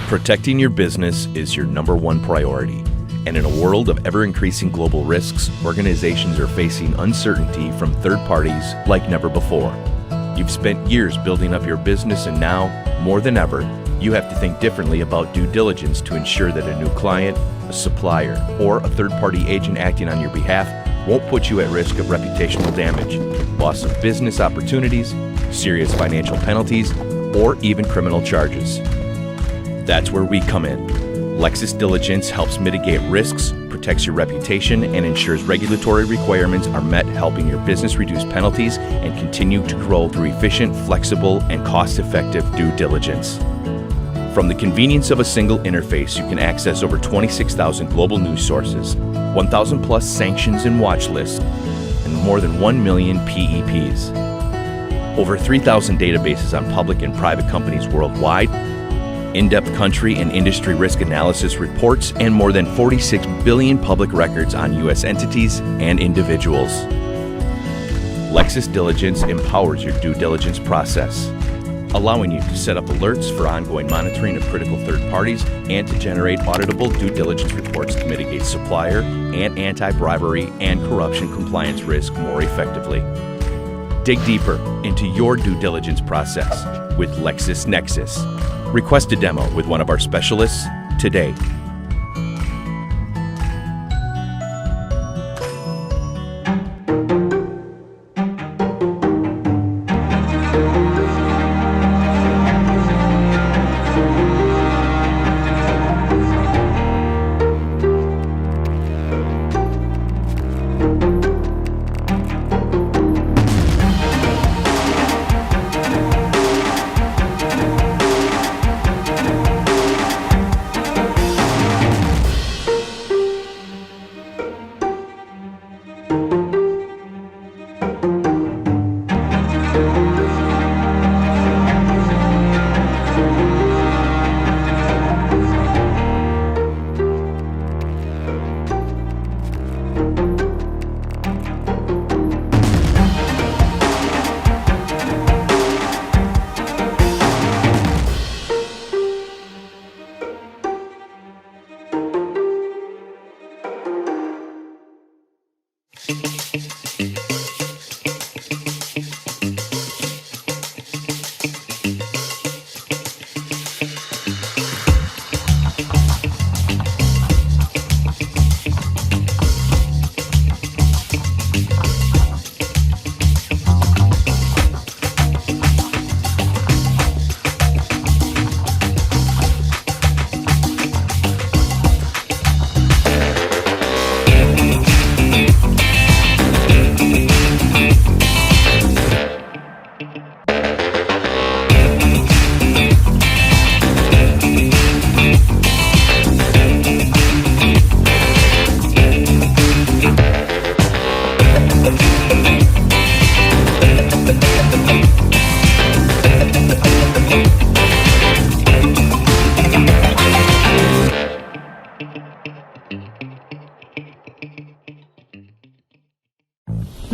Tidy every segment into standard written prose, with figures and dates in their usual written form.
Protecting your business is your number one priority. And in a world of ever-increasing global risks, organizations are facing uncertainty from third parties like never before. You've spent years building up your business, and now, more than ever, you have to think differently about due diligence to ensure that a new client, a supplier, or a third-party agent acting on your behalf won't put you at risk of reputational damage, loss of business opportunities, serious financial penalties, or even criminal charges. That's where we come in. Lexis Diligence helps mitigate risks, protects your reputation, and ensures regulatory requirements are met, helping your business reduce penalties and continue to grow through efficient, flexible, and cost-effective due diligence. From the convenience of a single interface, you can access over 26,000 global news sources, 1,000 plus sanctions and watch lists, and more than 1 million PEPs. Over 3,000 databases on public and private companies worldwide, in-depth country and industry risk analysis reports, and more than 46 billion public records on U.S. entities and individuals. Lexis Diligence empowers your due diligence process, allowing you to set up alerts for ongoing monitoring of critical third parties and to generate auditable due diligence reports to mitigate supplier and anti-bribery and corruption compliance risk more effectively. Dig deeper into your due diligence process with LexisNexis. Request a demo with one of our specialists today.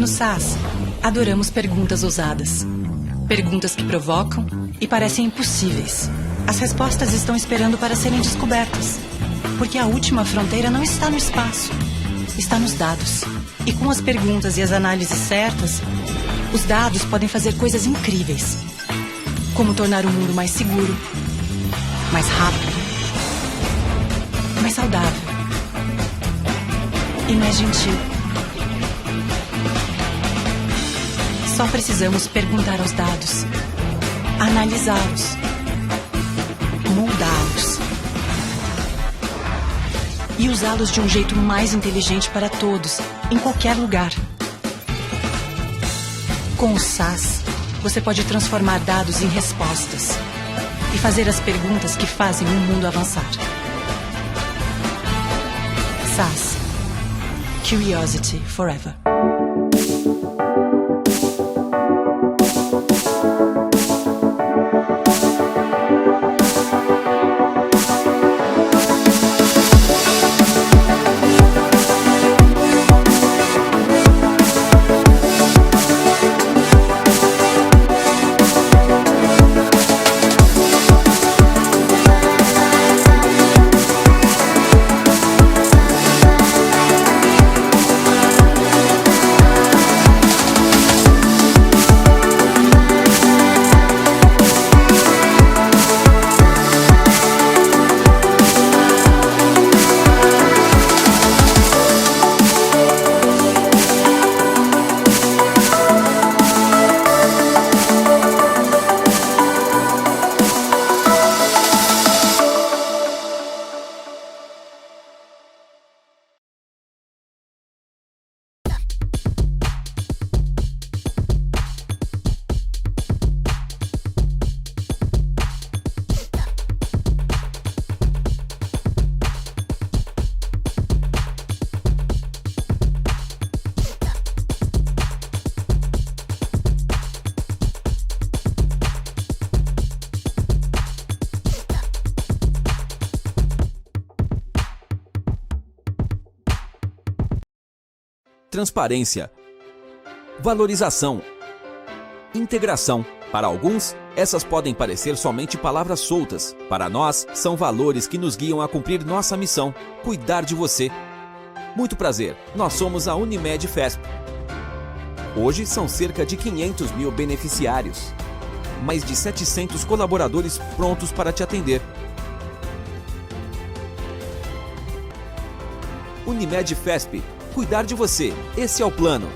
No SAS, adoramos perguntas ousadas. Perguntas que provocam e parecem impossíveis. As respostas estão esperando para serem descobertas. Porque a última fronteira não está no espaço, está nos dados. E com as perguntas e as análises certas, os dados podem fazer coisas incríveis. Como tornar o mundo mais seguro, mais rápido, mais saudável e mais gentil. Só precisamos perguntar aos dados, analisá-los, moldá-los e usá-los de um jeito mais inteligente para todos, em qualquer lugar. Com o SAS, você pode transformar dados em respostas e fazer as perguntas que fazem o mundo avançar. SAS. Curiosity Forever. transparência, valorização, integração. Para alguns, essas podem parecer somente palavras soltas. Para nós, são valores que nos guiam a cumprir nossa missão, cuidar de você. Muito prazer, nós somos a Unimed FESP. Hoje são cerca de 500 mil beneficiários. Mais de 700 colaboradores prontos para te atender. Unimed FESP, cuidar de você, esse é o plano.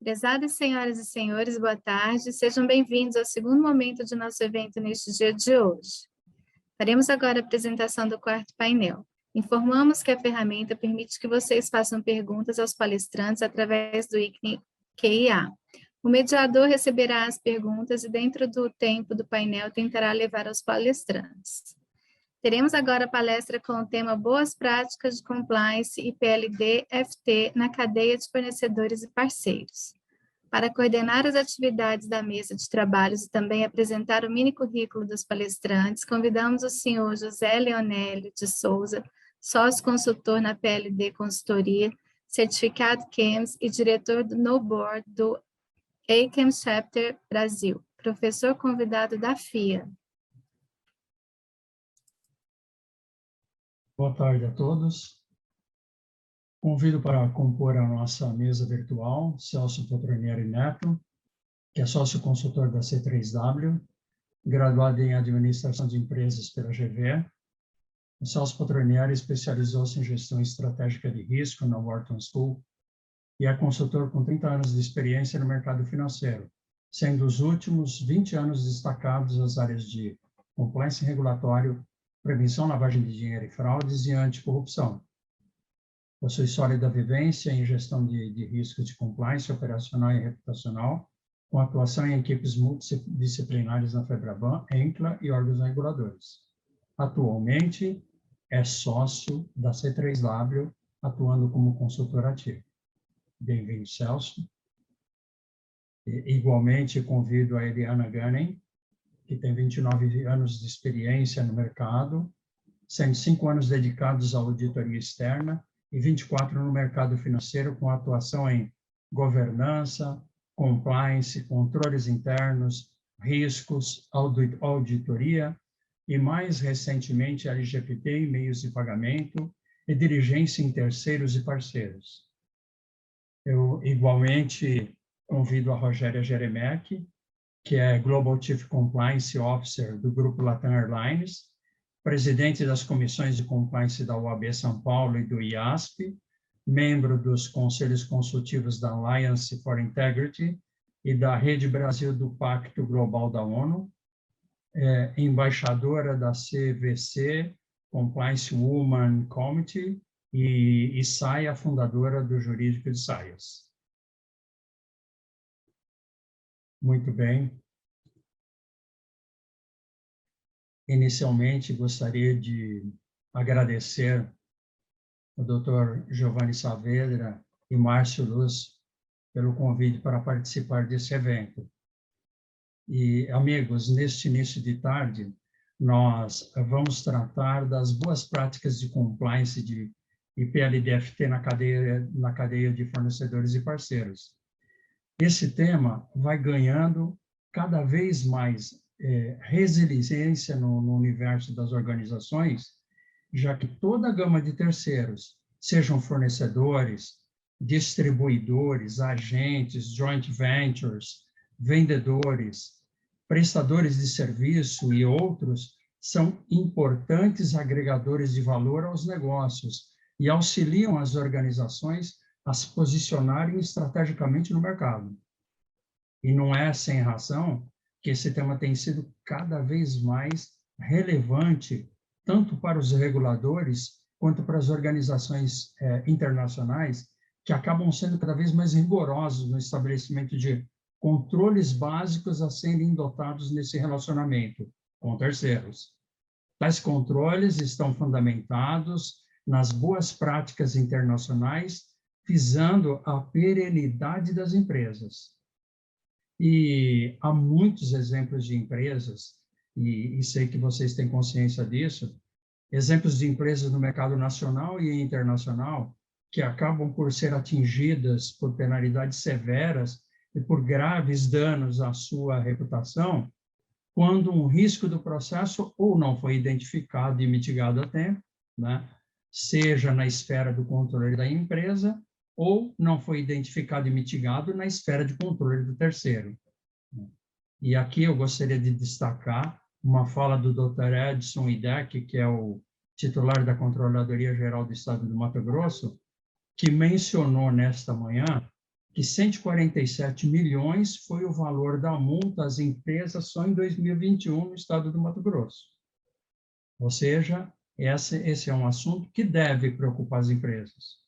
Prezadas senhoras e senhores, boa tarde. Sejam bem-vindos ao segundo momento de nosso evento neste dia de hoje. Faremos agora a apresentação do quarto painel. Informamos que a ferramenta permite que vocês façam perguntas aos palestrantes através do ícone QIA. O mediador receberá as perguntas e, dentro do tempo do painel, tentará levar aos palestrantes. Teremos agora a palestra com o tema Boas Práticas de Compliance e PLD-FT na cadeia de fornecedores e parceiros. Para coordenar as atividades da mesa de trabalhos e também apresentar o mini currículo dos palestrantes, convidamos o senhor José Leonélio de Souza, sócio-consultor na PLD Consultoria, certificado CAMS e diretor no board do ACAMS Chapter Brasil, professor convidado da FIA. Boa tarde a todos. Convido para compor a nossa mesa virtual Celso Petronieri Neto, que é sócio-consultor da C3W, graduado em Administração de Empresas pela GV. O Celso Petronieri especializou-se em Gestão Estratégica de Risco na Wharton School e é consultor com 30 anos de experiência no mercado financeiro, sendo os últimos 20 anos destacados as áreas de compliance regulatório, prevenção, lavagem de dinheiro e fraudes e anticorrupção. Possui sólida vivência em gestão de riscos de compliance operacional e reputacional, com atuação em equipes multidisciplinares na FEBRABAN, ENCLA e órgãos reguladores. Atualmente, é sócio da C3W, atuando como consultor ativo. Bem-vindo, Celso. Igualmente, convido a Eliana Gunning, que tem 29 anos de experiência no mercado, sendo 5 anos dedicados à auditoria externa e 24 no mercado financeiro, com atuação em governança, compliance, controles internos, riscos, auditoria e, mais recentemente, LGPD, meios de pagamento e diligência em terceiros e parceiros. Eu, igualmente, convido a Rogéria Jeremec, que é Global Chief Compliance Officer do Grupo Latam Airlines, presidente das comissões de compliance da OAB São Paulo e do IASP, membro dos conselhos consultivos da Alliance for Integrity e da Rede Brasil do Pacto Global da ONU, embaixadora da CVC, Compliance Woman Committee, e SAIA, fundadora do Jurídico de Saias. Muito bem. Inicialmente, gostaria de agradecer ao Dr. Giovanni Saavedra e Márcio Luz pelo convite para participar desse evento. E, amigos, neste início de tarde, nós vamos tratar das boas práticas de compliance e PLD-FT na cadeia de fornecedores e parceiros. Esse tema vai ganhando cada vez mais resiliência no universo das organizações, já que toda a gama de terceiros, sejam fornecedores, distribuidores, agentes, joint ventures, vendedores, prestadores de serviço e outros, são importantes agregadores de valor aos negócios e auxiliam as organizações a se posicionarem estrategicamente no mercado. E não é sem razão que esse tema tem sido cada vez mais relevante, tanto para os reguladores quanto para as organizações internacionais, que acabam sendo cada vez mais rigorosos no estabelecimento de controles básicos a serem adotados nesse relacionamento com terceiros. Tais controles estão fundamentados nas boas práticas internacionais, visando a perenidade das empresas. E há muitos exemplos de empresas, e sei que vocês têm consciência disso, exemplos de empresas no mercado nacional e internacional que acabam por ser atingidas por penalidades severas e por graves danos à sua reputação, quando um risco do processo ou não foi identificado e mitigado a tempo, né? Seja na esfera do controle da empresa, ou não foi identificado e mitigado na esfera de controle do terceiro. E aqui eu gostaria de destacar uma fala do Dr. Edson Idec, que é o titular da Controladoria Geral do Estado do Mato Grosso, que mencionou nesta manhã que 147 milhões foi o valor da multa às empresas só em 2021 no estado do Mato Grosso. Ou seja, esse é um assunto que deve preocupar as empresas.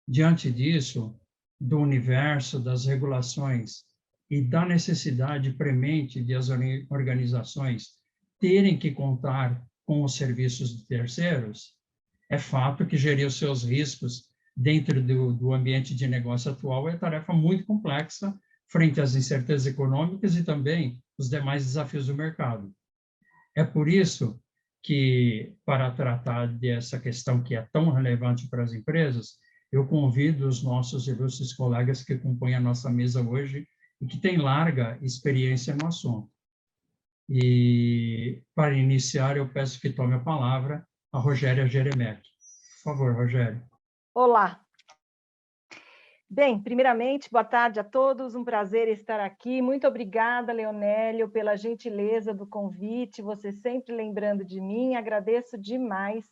Diante disso, do universo das regulações e da necessidade premente de as organizações terem que contar com os serviços de terceiros, é fato que gerir os seus riscos dentro do ambiente de negócio atual é tarefa muito complexa frente às incertezas econômicas e também os demais desafios do mercado. É por isso que, para tratar dessa questão que é tão relevante para as empresas, eu convido os nossos ilustres colegas que compõem a nossa mesa hoje e que têm larga experiência no assunto. E, para iniciar, eu peço que tome a palavra a Rogéria Jeremec. Por favor, Rogéria. Olá. Bem, primeiramente, boa tarde a todos, um prazer estar aqui. Muito obrigada, Leonélio, pela gentileza do convite, você sempre lembrando de mim, agradeço demais.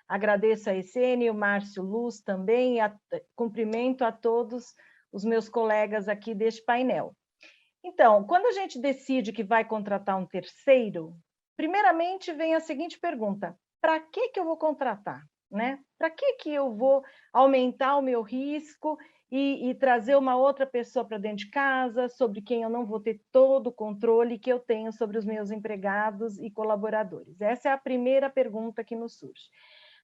Agradeço a Essênio, Márcio Luz também, e cumprimento a todos os meus colegas aqui deste painel. Então, quando a gente decide que vai contratar um terceiro, primeiramente vem a seguinte pergunta: para que eu vou contratar? Né? Para que eu vou aumentar o meu risco e trazer uma outra pessoa para dentro de casa, sobre quem eu não vou ter todo o controle que eu tenho sobre os meus empregados e colaboradores? Essa é a primeira pergunta que nos surge.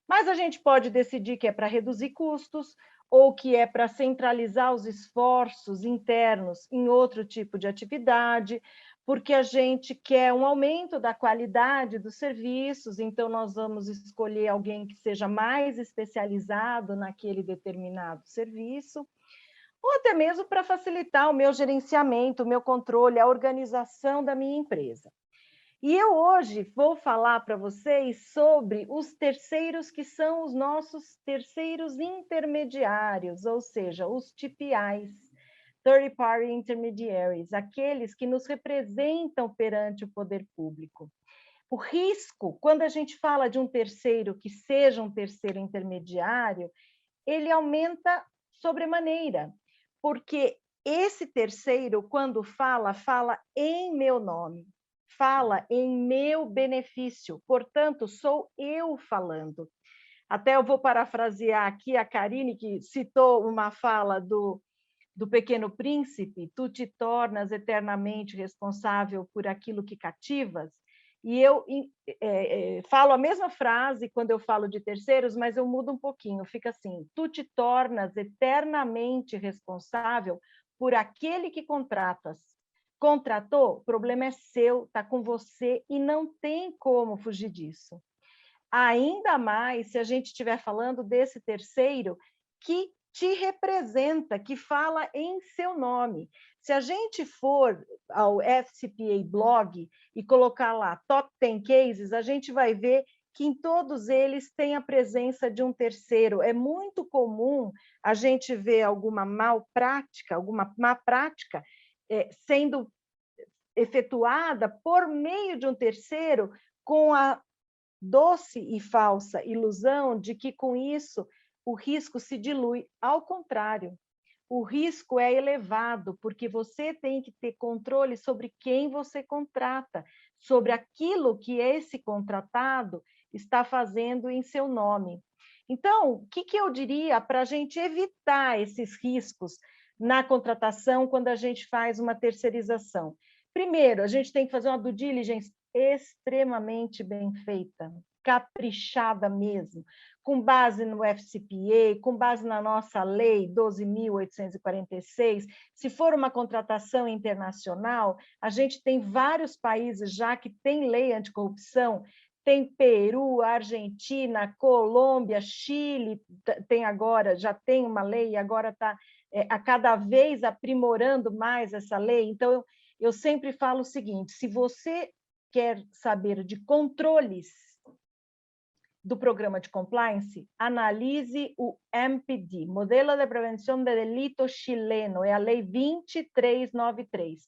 Mas a gente pode decidir que é para reduzir custos ou que é para centralizar os esforços internos em outro tipo de atividade, porque a gente quer um aumento da qualidade dos serviços, então nós vamos escolher alguém que seja mais especializado naquele determinado serviço, ou até mesmo para facilitar o meu gerenciamento, o meu controle, a organização da minha empresa. E eu hoje vou falar para vocês sobre os terceiros que são os nossos terceiros intermediários, ou seja, os TPIs, Third Party Intermediaries, aqueles que nos representam perante o poder público. O risco, quando a gente fala de um terceiro que seja um terceiro intermediário, ele aumenta sobremaneira, porque esse terceiro, quando fala em meu nome, fala em meu benefício, portanto, sou eu falando. Até eu vou parafrasear aqui a Karine, que citou uma fala do Pequeno Príncipe: tu te tornas eternamente responsável por aquilo que cativas. E eu falo a mesma frase quando eu falo de terceiros, mas eu mudo um pouquinho, fica assim: tu te tornas eternamente responsável por aquele que contratas. Contratou, o problema é seu, está com você e não tem como fugir disso. Ainda mais se a gente estiver falando desse terceiro que te representa, que fala em seu nome. Se a gente for ao FCPA Blog e colocar lá Top 10 Cases, a gente vai ver que em todos eles tem a presença de um terceiro. É muito comum a gente ver alguma má prática sendo efetuada por meio de um terceiro, com a doce e falsa ilusão de que, com isso, o risco se dilui. Ao contrário, o risco é elevado, porque você tem que ter controle sobre quem você contrata, sobre aquilo que esse contratado está fazendo em seu nome. Então, o que eu diria para a gente evitar esses riscos na contratação quando a gente faz uma terceirização? Primeiro, a gente tem que fazer uma due diligence extremamente bem feita, caprichada mesmo, com base no FCPA, com base na nossa lei 12.846, se for uma contratação internacional, a gente tem vários países já que têm lei anticorrupção, tem Peru, Argentina, Colômbia, Chile, tem agora, já tem uma lei e agora está a cada vez aprimorando mais essa lei. Então, eu sempre falo o seguinte, se você quer saber de controles do programa de compliance, analise o MPD, Modelo de Prevenção de Delito Chileno, é a Lei 2393.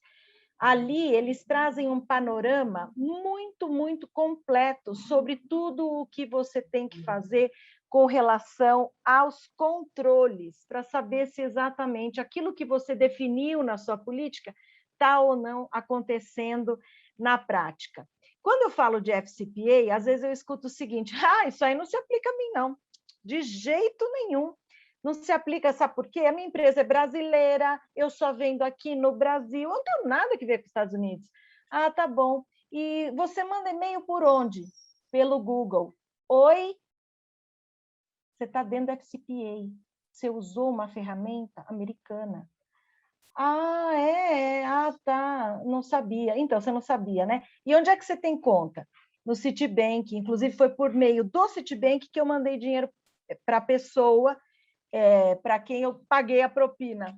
Ali, eles trazem um panorama muito, muito completo sobre tudo o que você tem que fazer com relação aos controles, para saber se exatamente aquilo que você definiu na sua política está ou não acontecendo na prática. Quando eu falo de FCPA, às vezes eu escuto o seguinte, isso aí não se aplica a mim, não. De jeito nenhum. Não se aplica, sabe por quê? A minha empresa é brasileira, eu só vendo aqui no Brasil, eu não tenho nada que ver com os Estados Unidos. Ah, tá bom. E você manda e-mail por onde? Pelo Google. Oi? Você está dentro do FCPA. Você usou uma ferramenta americana. Ah, tá, não sabia. Então, você não sabia, né? E onde é que você tem conta? No Citibank, inclusive foi por meio do Citibank que eu mandei dinheiro para a pessoa, para quem eu paguei a propina.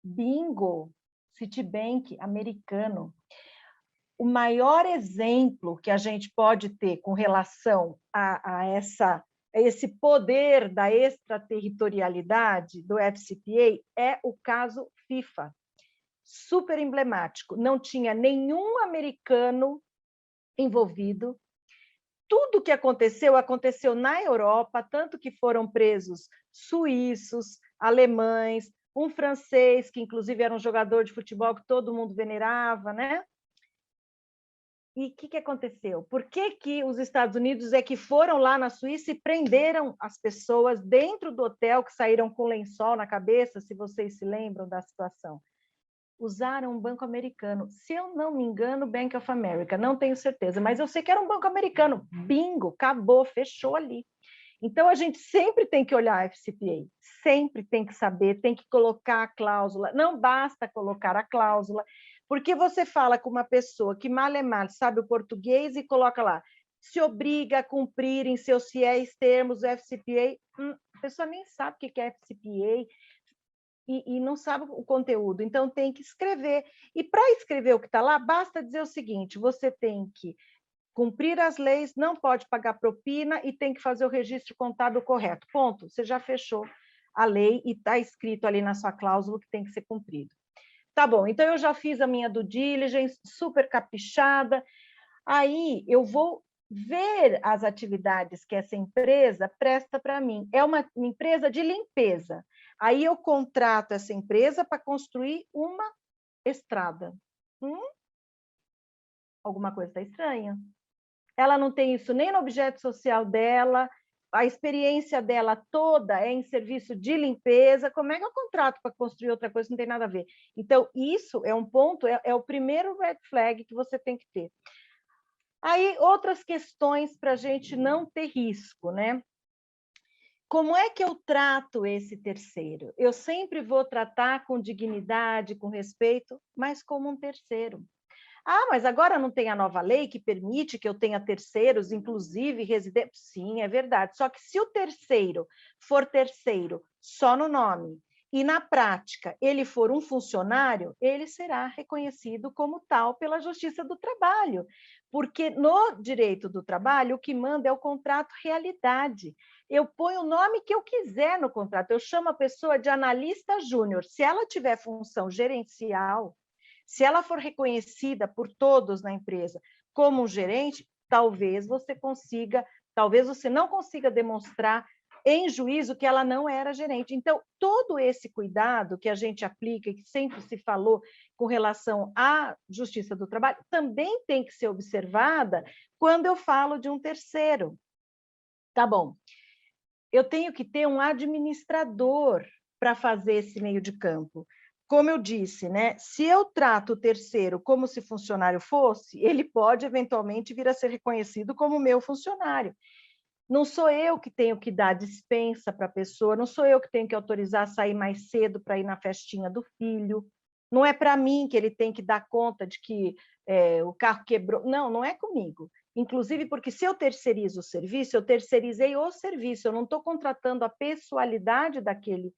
Bingo! Citibank americano. O maior exemplo que a gente pode ter com relação a esse poder da extraterritorialidade do FCPA é o caso FIFA. Super emblemático, não tinha nenhum americano envolvido, tudo que aconteceu na Europa, tanto que foram presos suíços, alemães, um francês, que inclusive era um jogador de futebol que todo mundo venerava, né? E o que aconteceu? Por que os Estados Unidos é que foram lá na Suíça e prenderam as pessoas dentro do hotel, que saíram com lençol na cabeça, se vocês se lembram da situação? Usaram um banco americano. Se eu não me engano, Bank of America, não tenho certeza, mas eu sei que era um banco americano. Bingo, acabou, fechou ali. Então, a gente sempre tem que olhar a FCPA, sempre tem que saber, tem que colocar a cláusula, não basta colocar a cláusula, porque você fala com uma pessoa que mal é mal sabe o português e coloca lá, se obriga a cumprir em seus fiéis termos o FCPA, a pessoa nem sabe o que é FCPA, e não sabe o conteúdo, então tem que escrever. E para escrever o que está lá, basta dizer o seguinte, você tem que cumprir as leis, não pode pagar propina e tem que fazer o registro contábil correto. Ponto. Você já fechou a lei e está escrito ali na sua cláusula que tem que ser cumprido. Tá bom, então eu já fiz a minha due diligence, super caprichada, aí eu vou ver as atividades que essa empresa presta para mim. É uma empresa de limpeza. Aí eu contrato essa empresa para construir uma estrada. Alguma coisa está estranha. Ela não tem isso nem no objeto social dela, a experiência dela toda é em serviço de limpeza. Como é que eu contrato para construir outra coisa? Não tem nada a ver. Então, isso é um ponto, é o primeiro red flag que você tem que ter. Aí, outras questões para a gente não ter risco, né? Como é que eu trato esse terceiro? Eu sempre vou tratar com dignidade, com respeito, mas como um terceiro. Ah, mas agora não tem a nova lei que permite que eu tenha terceiros, inclusive residentes? Sim, é verdade. Só que se o terceiro for terceiro só no nome e na prática ele for um funcionário, ele será reconhecido como tal pela Justiça do Trabalho, porque no direito do trabalho o que manda é o contrato realidade. Eu ponho o nome que eu quiser no contrato, eu chamo a pessoa de analista júnior. Se ela tiver função gerencial, se ela for reconhecida por todos na empresa como um gerente, talvez você não consiga demonstrar em juízo que ela não era gerente. Então, todo esse cuidado que a gente aplica e que sempre se falou com relação à Justiça do Trabalho, também tem que ser observada quando eu falo de um terceiro. Tá bom. Eu tenho que ter um administrador para fazer esse meio de campo. Como eu disse, né? Se eu trato o terceiro como se funcionário fosse, ele pode eventualmente vir a ser reconhecido como meu funcionário. Não sou eu que tenho que dar dispensa para a pessoa, não sou eu que tenho que autorizar a sair mais cedo para ir na festinha do filho, não é para mim que ele tem que dar conta de que o carro quebrou. Não, não é comigo. Inclusive porque se eu terceirizo o serviço, eu terceirizei o serviço, eu não estou contratando a pessoalidade daquele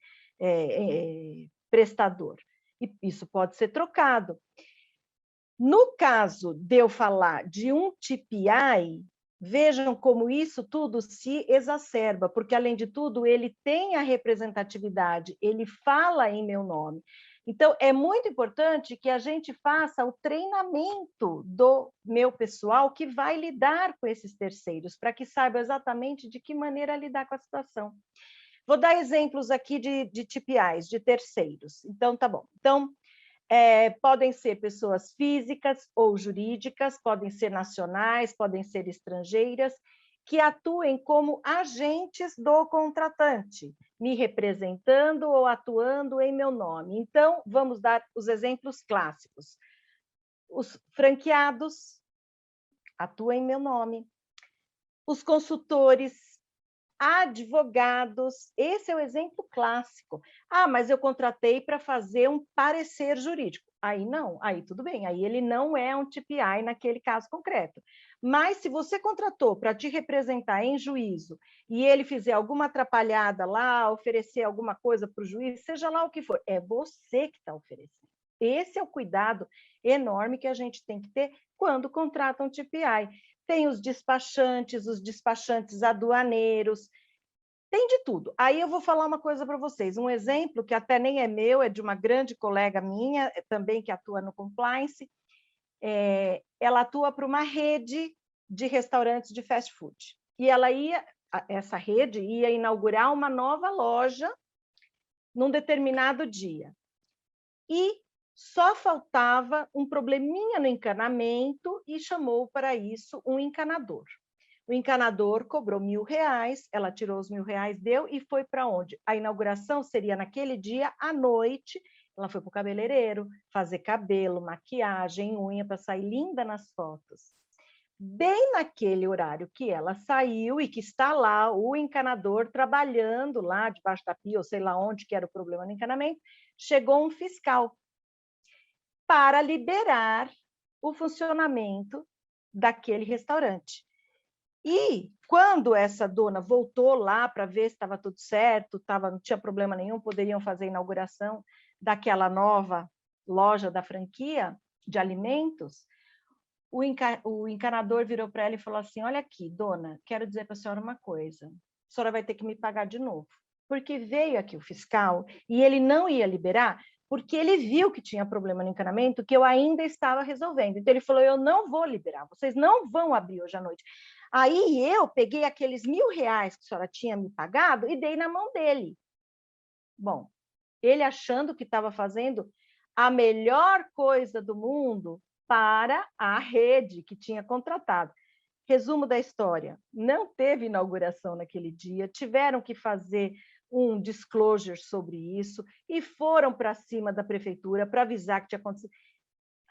prestador. E isso pode ser trocado. No caso de eu falar de um TPI, vejam como isso tudo se exacerba, porque, além de tudo, ele tem a representatividade, ele fala em meu nome. Então, é muito importante que a gente faça o treinamento do meu pessoal que vai lidar com esses terceiros, para que saiba exatamente de que maneira lidar com a situação. Vou dar exemplos aqui de TPIs, de terceiros. Então, tá bom. Então, podem ser pessoas físicas ou jurídicas, podem ser nacionais, podem ser estrangeiras, que atuem como agentes do contratante, me representando ou atuando em meu nome. Então, vamos dar os exemplos clássicos. Os franqueados atuam em meu nome. Os consultores, advogados, esse é o exemplo clássico. Ah, mas eu contratei para fazer um parecer jurídico. Aí não, aí tudo bem, aí ele não é um TPI naquele caso concreto. Mas se você contratou para te representar em juízo e ele fizer alguma atrapalhada lá, oferecer alguma coisa para o juiz, seja lá o que for, é você que está oferecendo. Esse é o cuidado enorme que a gente tem que ter quando contrata um TPI. Tem os despachantes aduaneiros, tem de tudo. Aí eu vou falar uma coisa para vocês, um exemplo que até nem é meu, é de uma grande colega minha, também que atua no compliance. Ela atua para uma rede de restaurantes de fast food. E essa rede ia inaugurar uma nova loja num determinado dia. E só faltava um probleminha no encanamento e chamou para isso um encanador. O encanador cobrou R$1.000, ela tirou os R$1.000, deu e foi para onde? A inauguração seria naquele dia, à noite. Ela foi para o cabeleireiro, fazer cabelo, maquiagem, unha, para sair linda nas fotos. Bem naquele horário que ela saiu e que está lá o encanador trabalhando lá debaixo da pia, ou sei lá onde que era o problema no encanamento, chegou um fiscal para liberar o funcionamento daquele restaurante. E quando essa dona voltou lá para ver se estava tudo certo, não tinha problema nenhum, poderiam fazer a inauguração daquela nova loja da franquia de alimentos, o encanador virou para ela e falou assim: olha aqui, dona, quero dizer para a senhora uma coisa, a senhora vai ter que me pagar de novo, porque veio aqui o fiscal e ele não ia liberar, porque ele viu que tinha problema no encanamento que eu ainda estava resolvendo. Então, ele falou, eu não vou liberar, vocês não vão abrir hoje à noite. Aí, eu peguei aqueles R$1.000 que a senhora tinha me pagado e dei na mão dele. Bom, ele achando que estava fazendo a melhor coisa do mundo para a rede que tinha contratado. Resumo da história, não teve inauguração naquele dia, tiveram que fazer um disclosure sobre isso e foram para cima da prefeitura para avisar que tinha acontecido.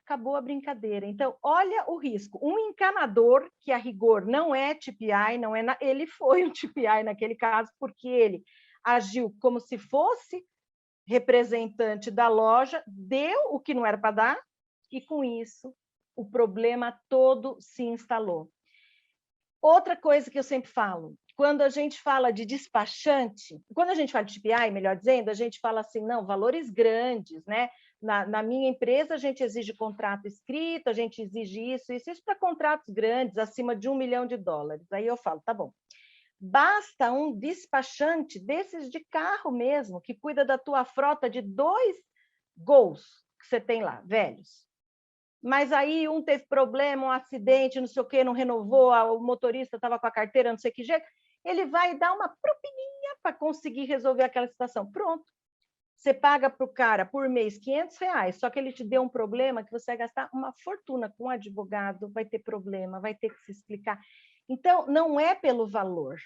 Acabou a brincadeira. Então, olha o risco. Um encanador, que a rigor não é TPI, ele foi um TPI naquele caso, porque ele agiu como se fosse representante da loja, deu o que não era para dar, e com isso o problema todo se instalou. Outra coisa que eu sempre falo, quando a gente fala de despachante, quando a gente fala de TPI, melhor dizendo, a gente fala assim, não, valores grandes, né? Na minha empresa, a gente exige contrato escrito, a gente exige isso para contratos grandes, acima de $1 milhão. Aí eu falo, tá bom, basta um despachante desses de carro mesmo, que cuida da tua frota de 2 Gols que você tem lá, velhos. Mas aí um teve problema, um acidente, não sei o quê, não renovou, o motorista estava com a carteira, não sei que jeito, ele vai dar uma propininha para conseguir resolver aquela situação. Pronto. Você paga para o cara por mês R$500, só que ele te deu um problema que você vai gastar uma fortuna com um advogado, vai ter problema, vai ter que se explicar. Então, não é pelo valor.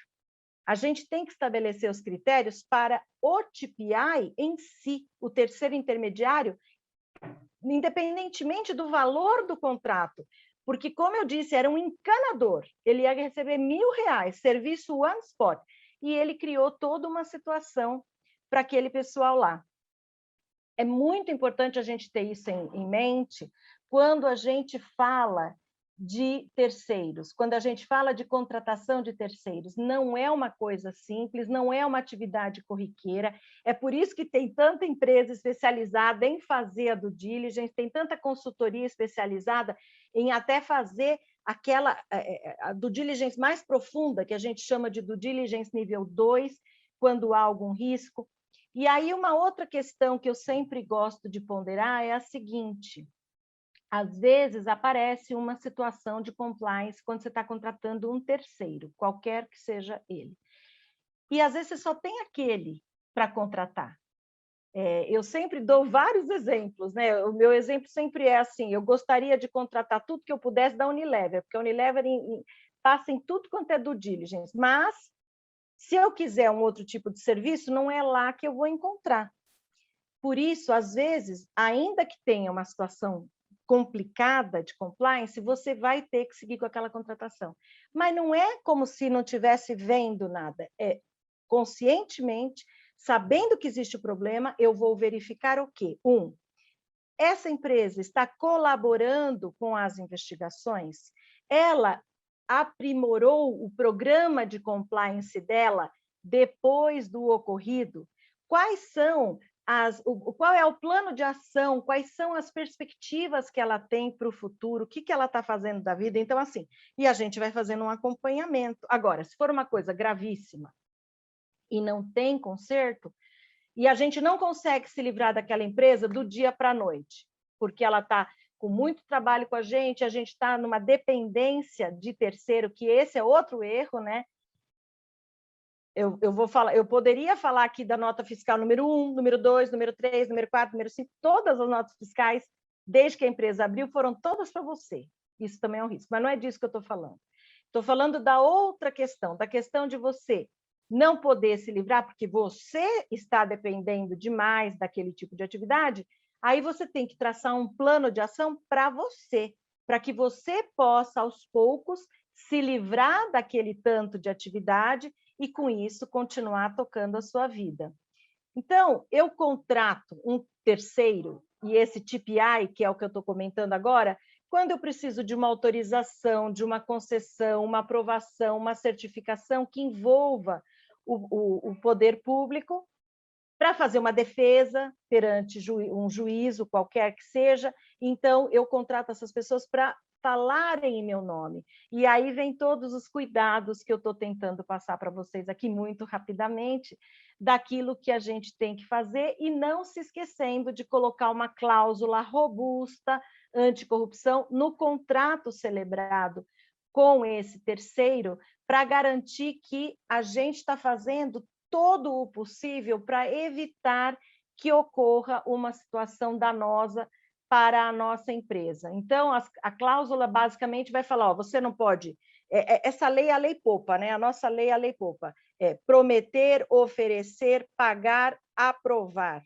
A gente tem que estabelecer os critérios para o TPI em si, o terceiro intermediário, independentemente do valor do contrato, porque, como eu disse, era um encanador, ele ia receber R$1.000, serviço one spot, e ele criou toda uma situação para aquele pessoal lá. É muito importante a gente ter isso em mente quando a gente fala de terceiros, quando a gente fala de contratação de terceiros. Não é uma coisa simples, não é uma atividade corriqueira, é por isso que tem tanta empresa especializada em fazer a due diligence, tem tanta consultoria especializada em até fazer aquela a due diligence mais profunda, que a gente chama de due diligence nível 2, quando há algum risco. E aí uma outra questão que eu sempre gosto de ponderar é a seguinte: às vezes aparece uma situação de compliance quando você está contratando um terceiro, qualquer que seja ele. E às vezes você só tem aquele para contratar. Eu sempre dou vários exemplos, né? O meu exemplo sempre é assim: eu gostaria de contratar tudo que eu pudesse da Unilever, porque a Unilever passa em tudo quanto é due diligence, mas se eu quiser um outro tipo de serviço, não é lá que eu vou encontrar. Por isso, às vezes, ainda que tenha uma situação complicada de compliance, você vai ter que seguir com aquela contratação. Mas não é como se não estivesse vendo nada. É conscientemente, sabendo que existe o problema, eu vou verificar o quê? Essa empresa está colaborando com as investigações? Ela aprimorou o programa de compliance dela depois do ocorrido? Quais são qual é o plano de ação? Quais são as perspectivas que ela tem para o futuro? O que ela está fazendo da vida? Então, assim, e a gente vai fazendo um acompanhamento. Agora, se for uma coisa gravíssima e não tem conserto, e a gente não consegue se livrar daquela empresa do dia para a noite, porque ela está com muito trabalho com a gente está numa dependência de terceiro, que esse é outro erro, né? Eu poderia falar aqui da nota fiscal número 1, número 2, número 3, número 4, número 5, todas as notas fiscais, desde que a empresa abriu, foram todas para você. Isso também é um risco, mas não é disso que eu estou falando. Estou falando da outra questão, da questão de você não poder se livrar, porque você está dependendo demais daquele tipo de atividade. Aí você tem que traçar um plano de ação para você, para que você possa, aos poucos, se livrar daquele tanto de atividade e, com isso, continuar tocando a sua vida. Então, eu contrato um terceiro, e esse TPI, que é o que eu estou comentando agora, quando eu preciso de uma autorização, de uma concessão, uma aprovação, uma certificação que envolva o poder público, para fazer uma defesa perante um juízo, qualquer que seja, então eu contrato essas pessoas para falarem em meu nome. E aí vem todos os cuidados que eu estou tentando passar para vocês aqui muito rapidamente, daquilo que a gente tem que fazer, e não se esquecendo de colocar uma cláusula robusta anticorrupção no contrato celebrado com esse terceiro, para garantir que a gente está fazendo todo o possível para evitar que ocorra uma situação danosa para a nossa empresa. Então, a cláusula basicamente vai falar, ó, você não pode... essa lei é a lei poupa, né? A nossa lei é a lei poupa. Prometer, oferecer, pagar, aprovar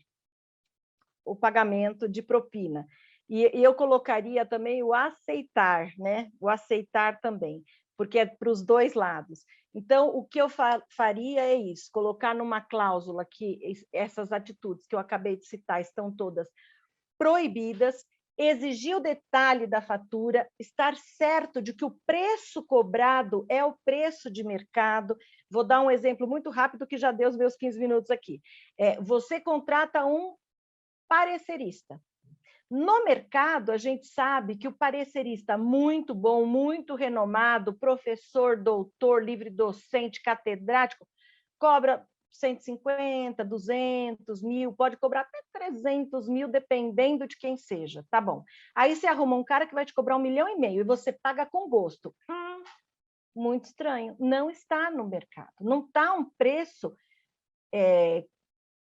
o pagamento de propina. E eu colocaria também o aceitar, né? O aceitar também, porque é para os dois lados. Então, o que eu faria é isso, colocar numa cláusula que essas atitudes que eu acabei de citar estão todas proibidas, exigir o detalhe da fatura, estar certo de que o preço cobrado é o preço de mercado. Vou dar um exemplo muito rápido que já deu os meus 15 minutos aqui. Você contrata um parecerista. No mercado, a gente sabe que o parecerista muito bom, muito renomado, professor, doutor, livre docente, catedrático, cobra 150, 200 mil, pode cobrar até 300 mil, dependendo de quem seja, tá bom. Aí você arruma um cara que vai te cobrar 1,5 milhão e você paga com gosto. Muito estranho, não está no mercado, não está um preço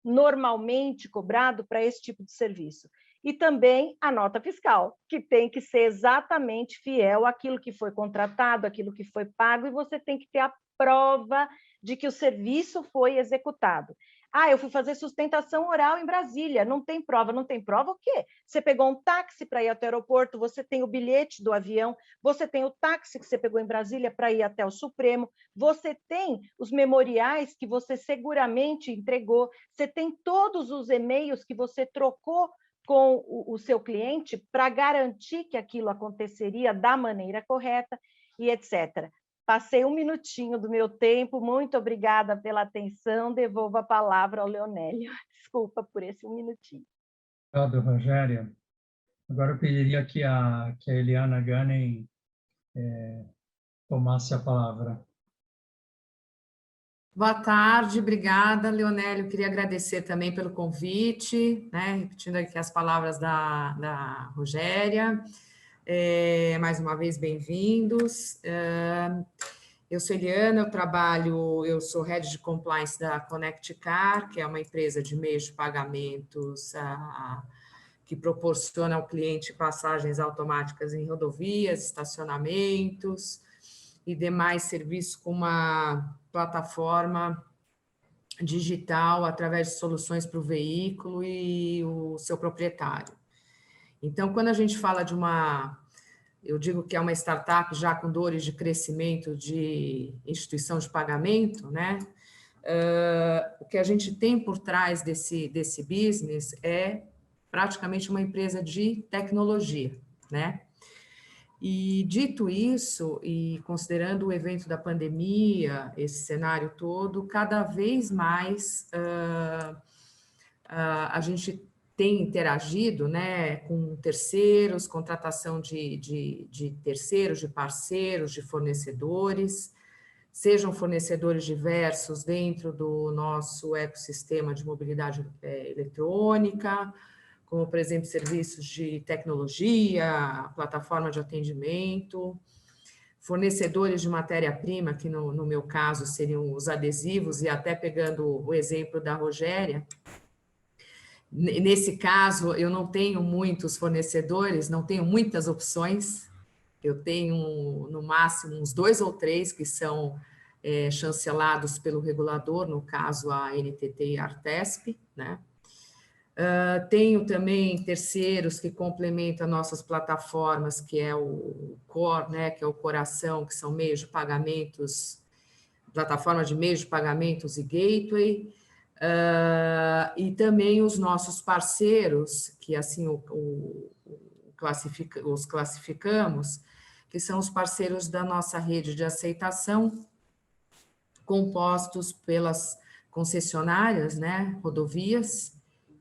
normalmente cobrado para esse tipo de serviço. E também a nota fiscal, que tem que ser exatamente fiel àquilo que foi contratado, àquilo que foi pago, e você tem que ter a prova de que o serviço foi executado. Ah, eu fui fazer sustentação oral em Brasília, não tem prova. Não tem prova o quê? Você pegou um táxi para ir até o aeroporto, você tem o bilhete do avião, você tem o táxi que você pegou em Brasília para ir até o Supremo, você tem os memoriais que você seguramente entregou, você tem todos os e-mails que você trocou com o seu cliente para garantir que aquilo aconteceria da maneira correta e etc. Passei um minutinho do meu tempo, muito obrigada pela atenção, devolvo a palavra ao Leonélio. Desculpa por esse um minutinho. Obrigado, Rogéria. Agora eu pediria que a Eliana Gunning tomasse a palavra. Boa tarde, obrigada, Leonélio. Queria agradecer também pelo convite, né? Repetindo aqui as palavras da Rogéria. Mais uma vez, bem-vindos. Eu sou Eliana, eu sou Head de Compliance da Connect Car, que é uma empresa de meios de pagamentos que proporciona ao cliente passagens automáticas em rodovias, estacionamentos e demais serviços com uma plataforma digital através de soluções para o veículo e o seu proprietário. Então, quando a gente fala de eu digo que é uma startup já com dores de crescimento de instituição de pagamento, né? O que a gente tem por trás desse business é praticamente uma empresa de tecnologia, né? E dito isso, e considerando o evento da pandemia, esse cenário todo, cada vez mais a gente tem interagido, né, com terceiros, contratação de terceiros, de parceiros, de fornecedores, sejam fornecedores diversos dentro do nosso ecossistema de mobilidade eletrônica, como, por exemplo, serviços de tecnologia, plataforma de atendimento, fornecedores de matéria-prima, que no meu caso seriam os adesivos, e até pegando o exemplo da Rogéria, nesse caso eu não tenho muitos fornecedores, não tenho muitas opções, eu tenho no máximo uns 2 ou 3 que são chancelados pelo regulador, no caso a NTT e a Artesp, né? Tenho também terceiros que complementam nossas plataformas, que é o core, né, que é o coração, que são meios de pagamentos, plataforma de meios de pagamentos e gateway, e também os nossos parceiros, que assim os classificamos, que são os parceiros da nossa rede de aceitação, compostos pelas concessionárias, né, rodovias,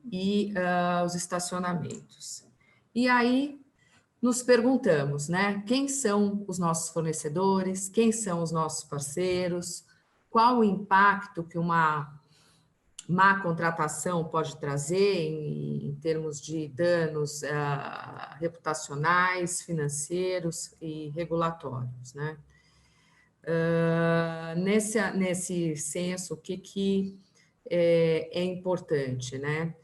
e os estacionamentos. E aí nos perguntamos, né, quem são os nossos fornecedores, quem são os nossos parceiros, qual o impacto que uma má contratação pode trazer em termos de danos reputacionais, financeiros e regulatórios, né? Nesse senso, o que é importante, né?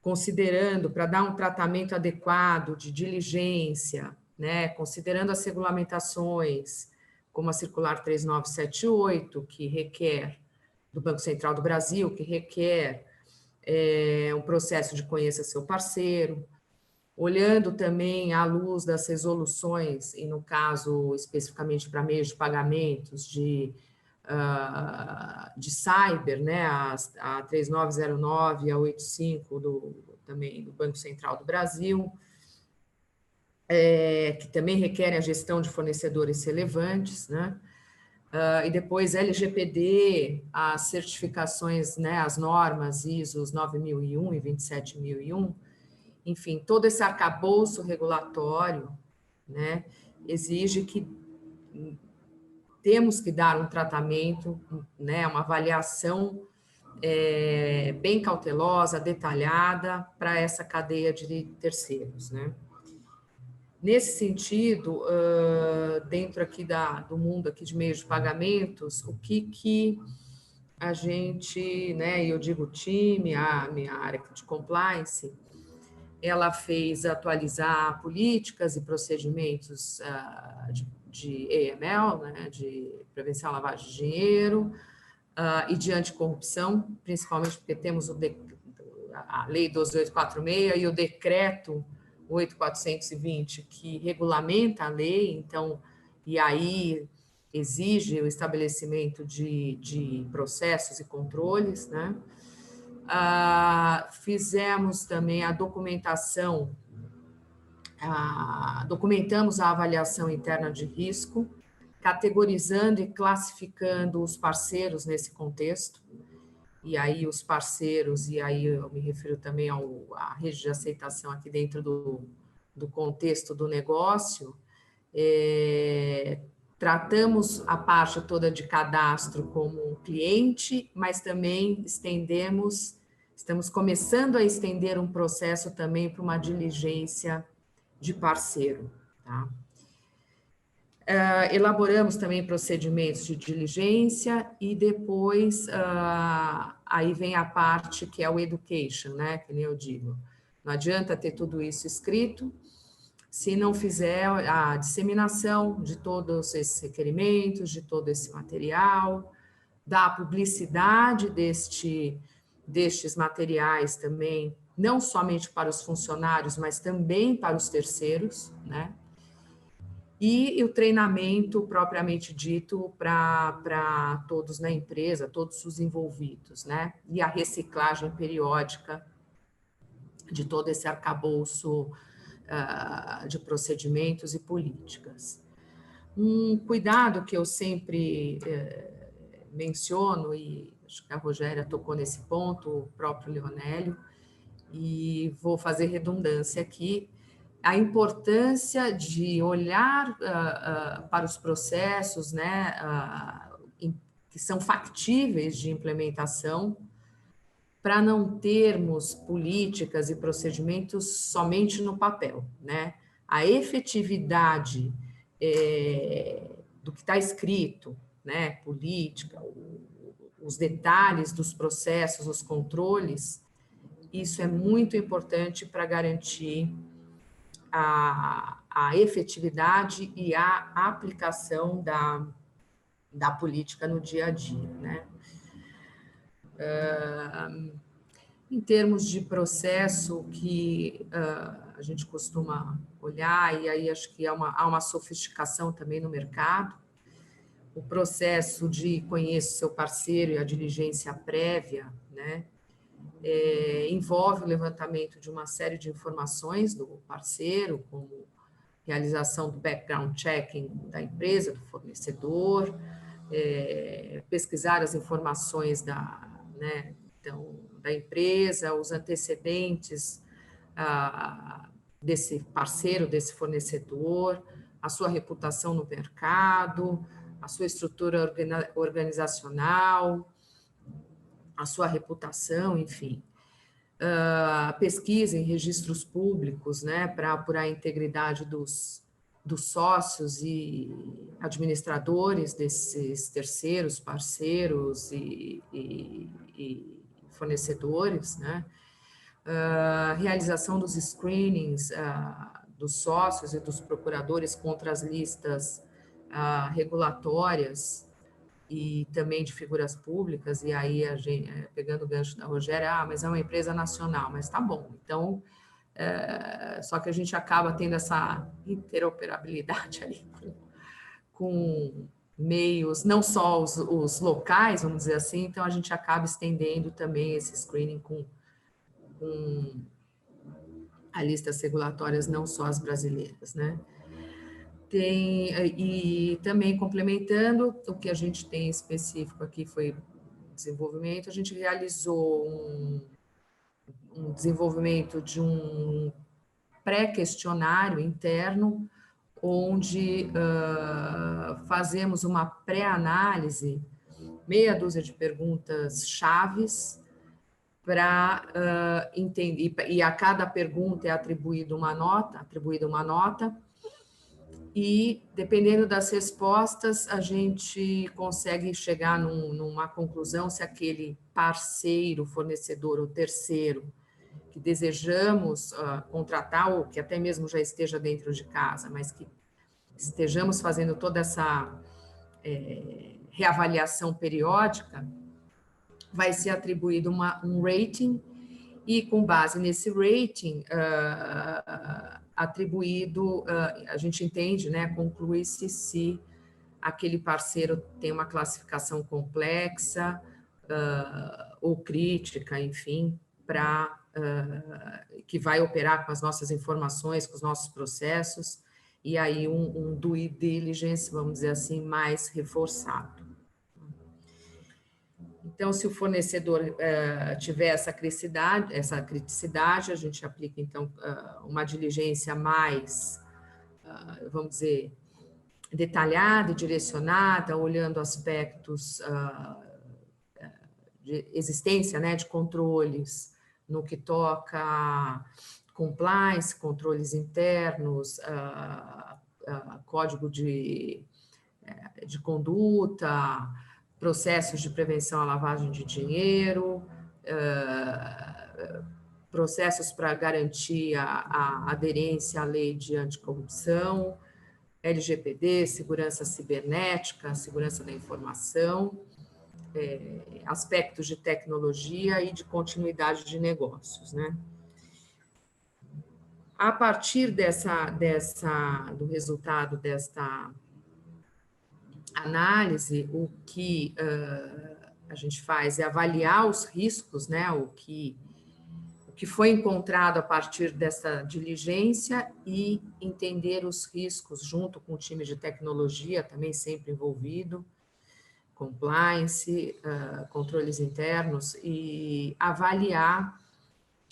Considerando, para dar um tratamento adequado de diligência, né, considerando as regulamentações, como a Circular 3978, que requer, do Banco Central do Brasil, que requer um processo de conheça seu parceiro, olhando também à luz das resoluções, e no caso especificamente para meios de pagamentos de cyber, né, a 3909 e a 85 também do Banco Central do Brasil, que também requerem a gestão de fornecedores relevantes, né, e depois LGPD, as certificações, né, as normas ISO 9001 e 27001, enfim, todo esse arcabouço regulatório, né, exige que temos que dar um tratamento, né, uma avaliação bem cautelosa, detalhada para essa cadeia de terceiros, né? Nesse sentido, dentro aqui do mundo aqui de meios de pagamentos, o que a gente, né, eu digo time, a minha área de compliance, ela fez atualizar políticas e procedimentos de AML, né, de prevenção à lavagem de dinheiro, e de anticorrupção, principalmente porque temos a Lei 12.846 e o Decreto 8.420, que regulamenta a lei, então, e aí exige o estabelecimento de processos e controles, né? Fizemos também a documentação, documentamos a avaliação interna de risco, categorizando e classificando os parceiros nesse contexto, e aí os parceiros, e aí eu me refiro também à rede de aceitação aqui dentro do contexto do negócio. Tratamos a parte toda de cadastro como um cliente, mas também estamos começando a estender um processo também para uma diligência de parceiro, tá? Elaboramos também procedimentos de diligência e depois aí vem a parte que é o education, né? Que nem eu digo. Não adianta ter tudo isso escrito se não fizer a disseminação de todos esses requerimentos, de todo esse material, da publicidade destes materiais também, não somente para os funcionários, mas também para os terceiros, né? E o treinamento propriamente dito para todos na empresa, todos os envolvidos, né? E a reciclagem periódica de todo esse arcabouço de procedimentos e políticas. Um cuidado que eu sempre menciono, e acho que a Rogéria tocou nesse ponto, o próprio Leonélio, e vou fazer redundância aqui, a importância de olhar para os processos, né, que são factíveis de implementação, para não termos políticas e procedimentos somente no papel, né? A efetividade do que está escrito, né, política, os detalhes dos processos, os controles, isso é muito importante para garantir a efetividade e a aplicação da política no dia a dia, né? Em termos de processo que a gente costuma olhar, e aí acho que há uma sofisticação também no mercado, o processo de conhecer seu parceiro e a diligência prévia, né? Envolve o levantamento de uma série de informações do parceiro, como realização do background checking da empresa, do fornecedor, pesquisar as informações da empresa, os antecedentes desse parceiro, desse fornecedor, a sua reputação no mercado, a sua estrutura organizacional, a sua reputação, enfim. Pesquisa em registros públicos, né, para apurar a integridade dos sócios e administradores desses terceiros, parceiros e fornecedores, né? Realização dos screenings dos sócios e dos procuradores contra as listas regulatórias e também de figuras públicas, e aí a gente, pegando o gancho da Rogéria, mas é uma empresa nacional, mas tá bom, então, só que a gente acaba tendo essa interoperabilidade ali com meios, não só os locais, vamos dizer assim, então a gente acaba estendendo também esse screening com a listas regulatórias, não só as brasileiras, né? E também complementando o que a gente tem específico aqui foi desenvolvimento, a gente realizou um desenvolvimento de um pré-questionário interno, onde fazemos uma pré-análise, meia dúzia de perguntas chaves, para entender, e a cada pergunta é atribuída uma nota, e dependendo das respostas, a gente consegue chegar numa conclusão se aquele parceiro, fornecedor ou terceiro que desejamos contratar, ou que até mesmo já esteja dentro de casa, mas que estejamos fazendo toda essa reavaliação periódica, vai ser atribuído um rating, e com base nesse rating atribuído, a gente entende, né, conclui-se se aquele parceiro tem uma classificação complexa ou crítica, enfim, que vai operar com as nossas informações, com os nossos processos, e aí um due diligence, vamos dizer assim, mais reforçado. Então, se o fornecedor tiver essa criticidade, a gente aplica, então, uma diligência mais, vamos dizer, detalhada e direcionada, olhando aspectos de existência, né, de controles, no que toca compliance, controles internos, código de conduta, processos de prevenção à lavagem de dinheiro, processos para garantir a aderência à lei de anticorrupção, LGPD, segurança cibernética, segurança da informação, aspectos de tecnologia e de continuidade de negócios, né? A partir do resultado desta análise, o que a gente faz é avaliar os riscos, né? O que foi encontrado a partir dessa diligência e entender os riscos junto com o time de tecnologia, também sempre envolvido, compliance, controles internos, e avaliar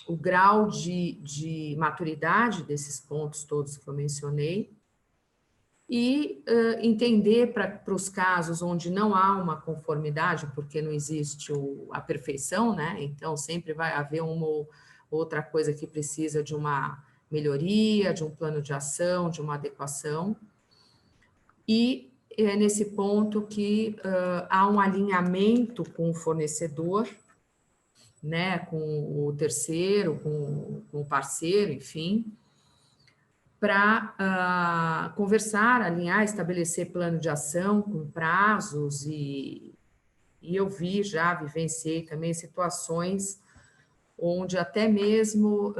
o grau de maturidade desses pontos todos que eu mencionei, e entender para os casos onde não há uma conformidade, porque não existe a perfeição, né? Então, sempre vai haver uma outra coisa que precisa de uma melhoria, de um plano de ação, de uma adequação. E é nesse ponto que há um alinhamento com o fornecedor, né? Com o terceiro, com o parceiro, enfim, para conversar, alinhar, estabelecer plano de ação com prazos, e eu vivenciei também situações onde até mesmo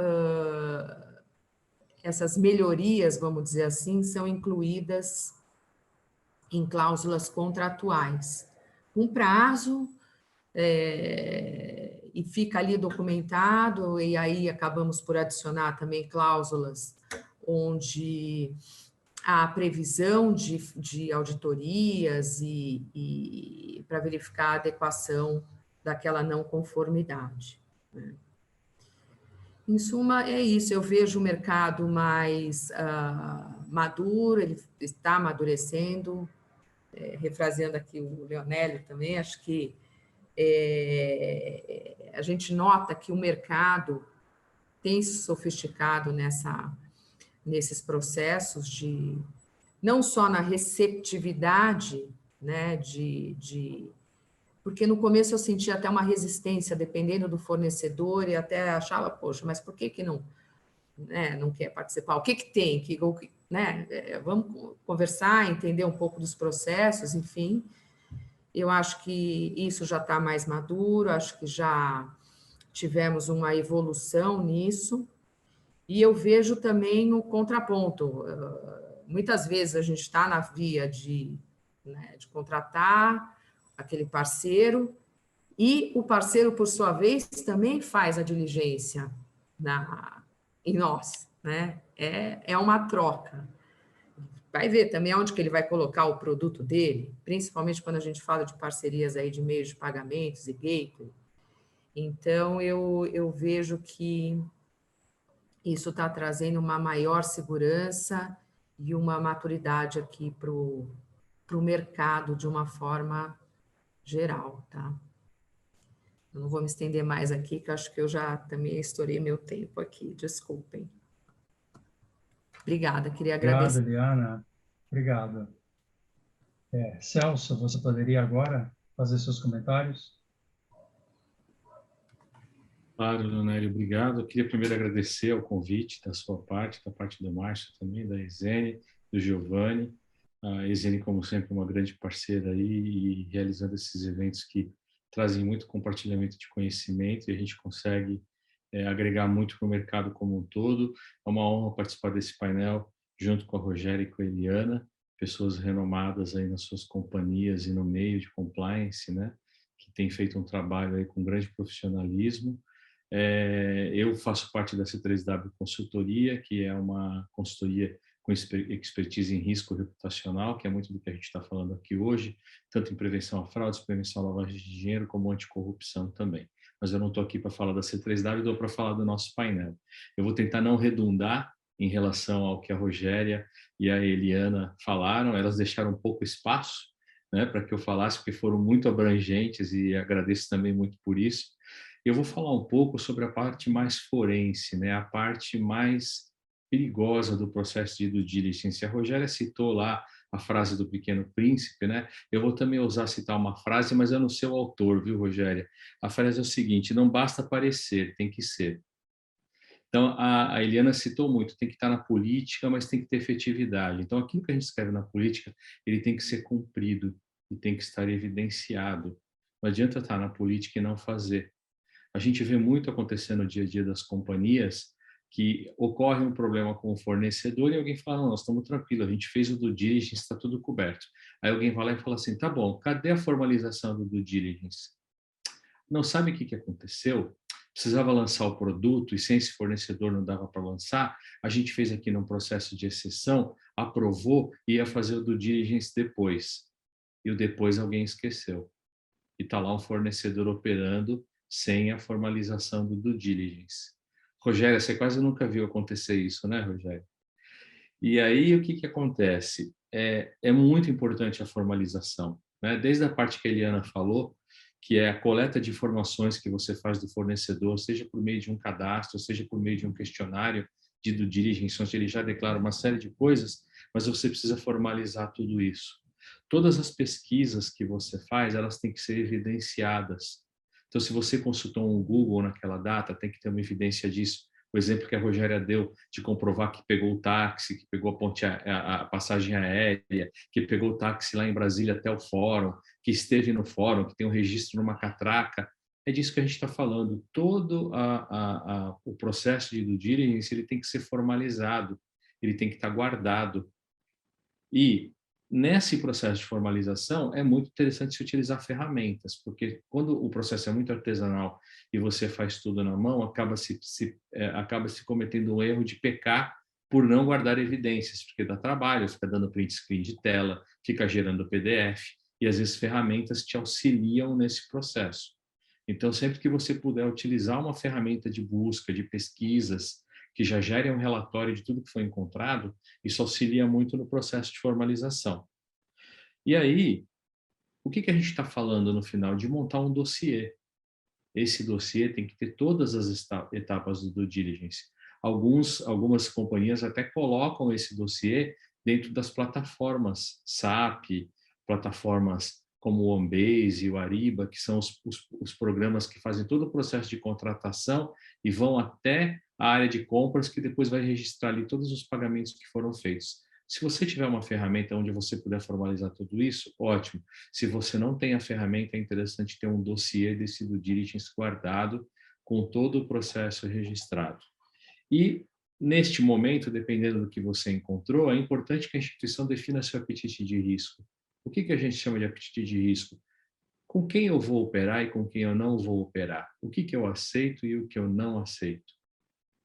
essas melhorias, vamos dizer assim, são incluídas em cláusulas contratuais, com prazo, e fica ali documentado, e aí acabamos por adicionar também cláusulas onde há previsão de auditorias e para verificar a adequação daquela não conformidade, né? Em suma, é isso. Eu vejo o mercado mais maduro, ele está amadurecendo, refraseando aqui o Leonélio também, acho que a gente nota que o mercado tem se sofisticado nesses processos não só na receptividade, né, porque no começo eu sentia até uma resistência, dependendo do fornecedor, e até achava, poxa, mas por que não, né, não quer participar? O que tem? Né, vamos conversar, entender um pouco dos processos, enfim. Eu acho que isso já está mais maduro, acho que já tivemos uma evolução nisso, e eu vejo também o contraponto. Muitas vezes a gente está na via de contratar aquele parceiro, e o parceiro, por sua vez, também faz a diligência em nós, né? É uma troca. Vai ver também onde que ele vai colocar o produto dele, principalmente quando a gente fala de parcerias aí de meios de pagamentos e gateway. Então, eu vejo que isso está trazendo uma maior segurança e uma maturidade aqui para o mercado de uma forma geral, tá? Eu não vou me estender mais aqui, que eu acho que eu já também estourei meu tempo aqui, desculpem. Obrigada, queria agradecer. Obrigado, Liana. Obrigado. Celso, você poderia agora fazer seus comentários? Claro, Leonélio, obrigado. Eu queria primeiro agradecer ao convite da sua parte, da parte do Márcio também, da Ezene, do Giovanni. A Ezene, como sempre, uma grande parceira aí, e realizando esses eventos que trazem muito compartilhamento de conhecimento e a gente consegue agregar muito para o mercado como um todo. É uma honra participar desse painel junto com a Rogéria e com a Eliana, pessoas renomadas aí nas suas companhias e no meio de compliance, né, que têm feito um trabalho aí com grande profissionalismo. Eu faço parte da C3W Consultoria, que é uma consultoria com expertise em risco reputacional, que é muito do que a gente está falando aqui hoje, tanto em prevenção a fraudes, prevenção à lavagem de dinheiro, como anticorrupção também. Mas eu não estou aqui para falar da C3W, estou para falar do nosso painel. Eu vou tentar não redundar em relação ao que a Rogéria e a Eliana falaram, elas deixaram um pouco espaço, né, para que eu falasse, porque foram muito abrangentes e agradeço também muito por isso. Eu vou falar um pouco sobre a parte mais forense, né, a parte mais perigosa do processo de due diligence. A Rogéria citou lá a frase do Pequeno Príncipe, né? Eu vou também usar citar uma frase, mas eu não sei o autor, viu, Rogéria? A frase é o seguinte: não basta parecer, tem que ser. Então, a Eliana citou muito, tem que estar na política, mas tem que ter efetividade. Então, aquilo que a gente escreve na política, ele tem que ser cumprido e tem que estar evidenciado. Não adianta estar na política e não fazer. A gente vê muito acontecer no dia a dia das companhias que ocorre um problema com o fornecedor e alguém fala, não, nós estamos tranquilos, a gente fez o due diligence, está tudo coberto. Aí alguém vai lá e fala assim, tá bom, cadê a formalização do due diligence? Não sabe o que aconteceu? Precisava lançar o produto e sem esse fornecedor não dava para lançar, a gente fez aqui num processo de exceção, aprovou e ia fazer o due diligence depois. E o depois alguém esqueceu. E está lá um fornecedor operando sem a formalização do due diligence. Rogéria, você quase nunca viu acontecer isso, né, Rogéria? E aí, o que acontece? É muito importante a formalização, né? Desde a parte que a Eliana falou, que é a coleta de informações que você faz do fornecedor, seja por meio de um cadastro, seja por meio de um questionário de due diligence, onde ele já declara uma série de coisas, mas você precisa formalizar tudo isso. Todas as pesquisas que você faz, elas têm que ser evidenciadas. Então, se você consultou um Google naquela data, tem que ter uma evidência disso. O exemplo que a Rogéria deu de comprovar que pegou o táxi, que pegou a passagem aérea, que pegou o táxi lá em Brasília até o fórum, que esteve no fórum, que tem um registro numa catraca. É disso que a gente está falando. Todo o processo de due diligence, ele tem que ser formalizado, ele tem que estar guardado. E nesse processo de formalização, é muito interessante se utilizar ferramentas, porque quando o processo é muito artesanal e você faz tudo na mão, acaba se cometendo um erro de pecar por não guardar evidências, porque dá trabalho, fica dando print screen de tela, fica gerando PDF, e às vezes ferramentas te auxiliam nesse processo. Então, sempre que você puder utilizar uma ferramenta de busca, de pesquisas, que já gere um relatório de tudo que foi encontrado, isso auxilia muito no processo de formalização. E aí, o que a gente está falando no final? De montar um dossiê. Esse dossiê tem que ter todas as etapas do due diligence. Algumas companhias até colocam esse dossiê dentro das plataformas SAP, plataformas como o OneBase e o Ariba, que são os programas que fazem todo o processo de contratação e vão até a área de compras, que depois vai registrar ali todos os pagamentos que foram feitos. Se você tiver uma ferramenta onde você puder formalizar tudo isso, ótimo. Se você não tem a ferramenta, é interessante ter um dossiê desse due diligence guardado, com todo o processo registrado. E, neste momento, dependendo do que você encontrou, é importante que a instituição defina seu apetite de risco. O que a gente chama de apetite de risco? Com quem eu vou operar e com quem eu não vou operar? O que eu aceito e o que eu não aceito?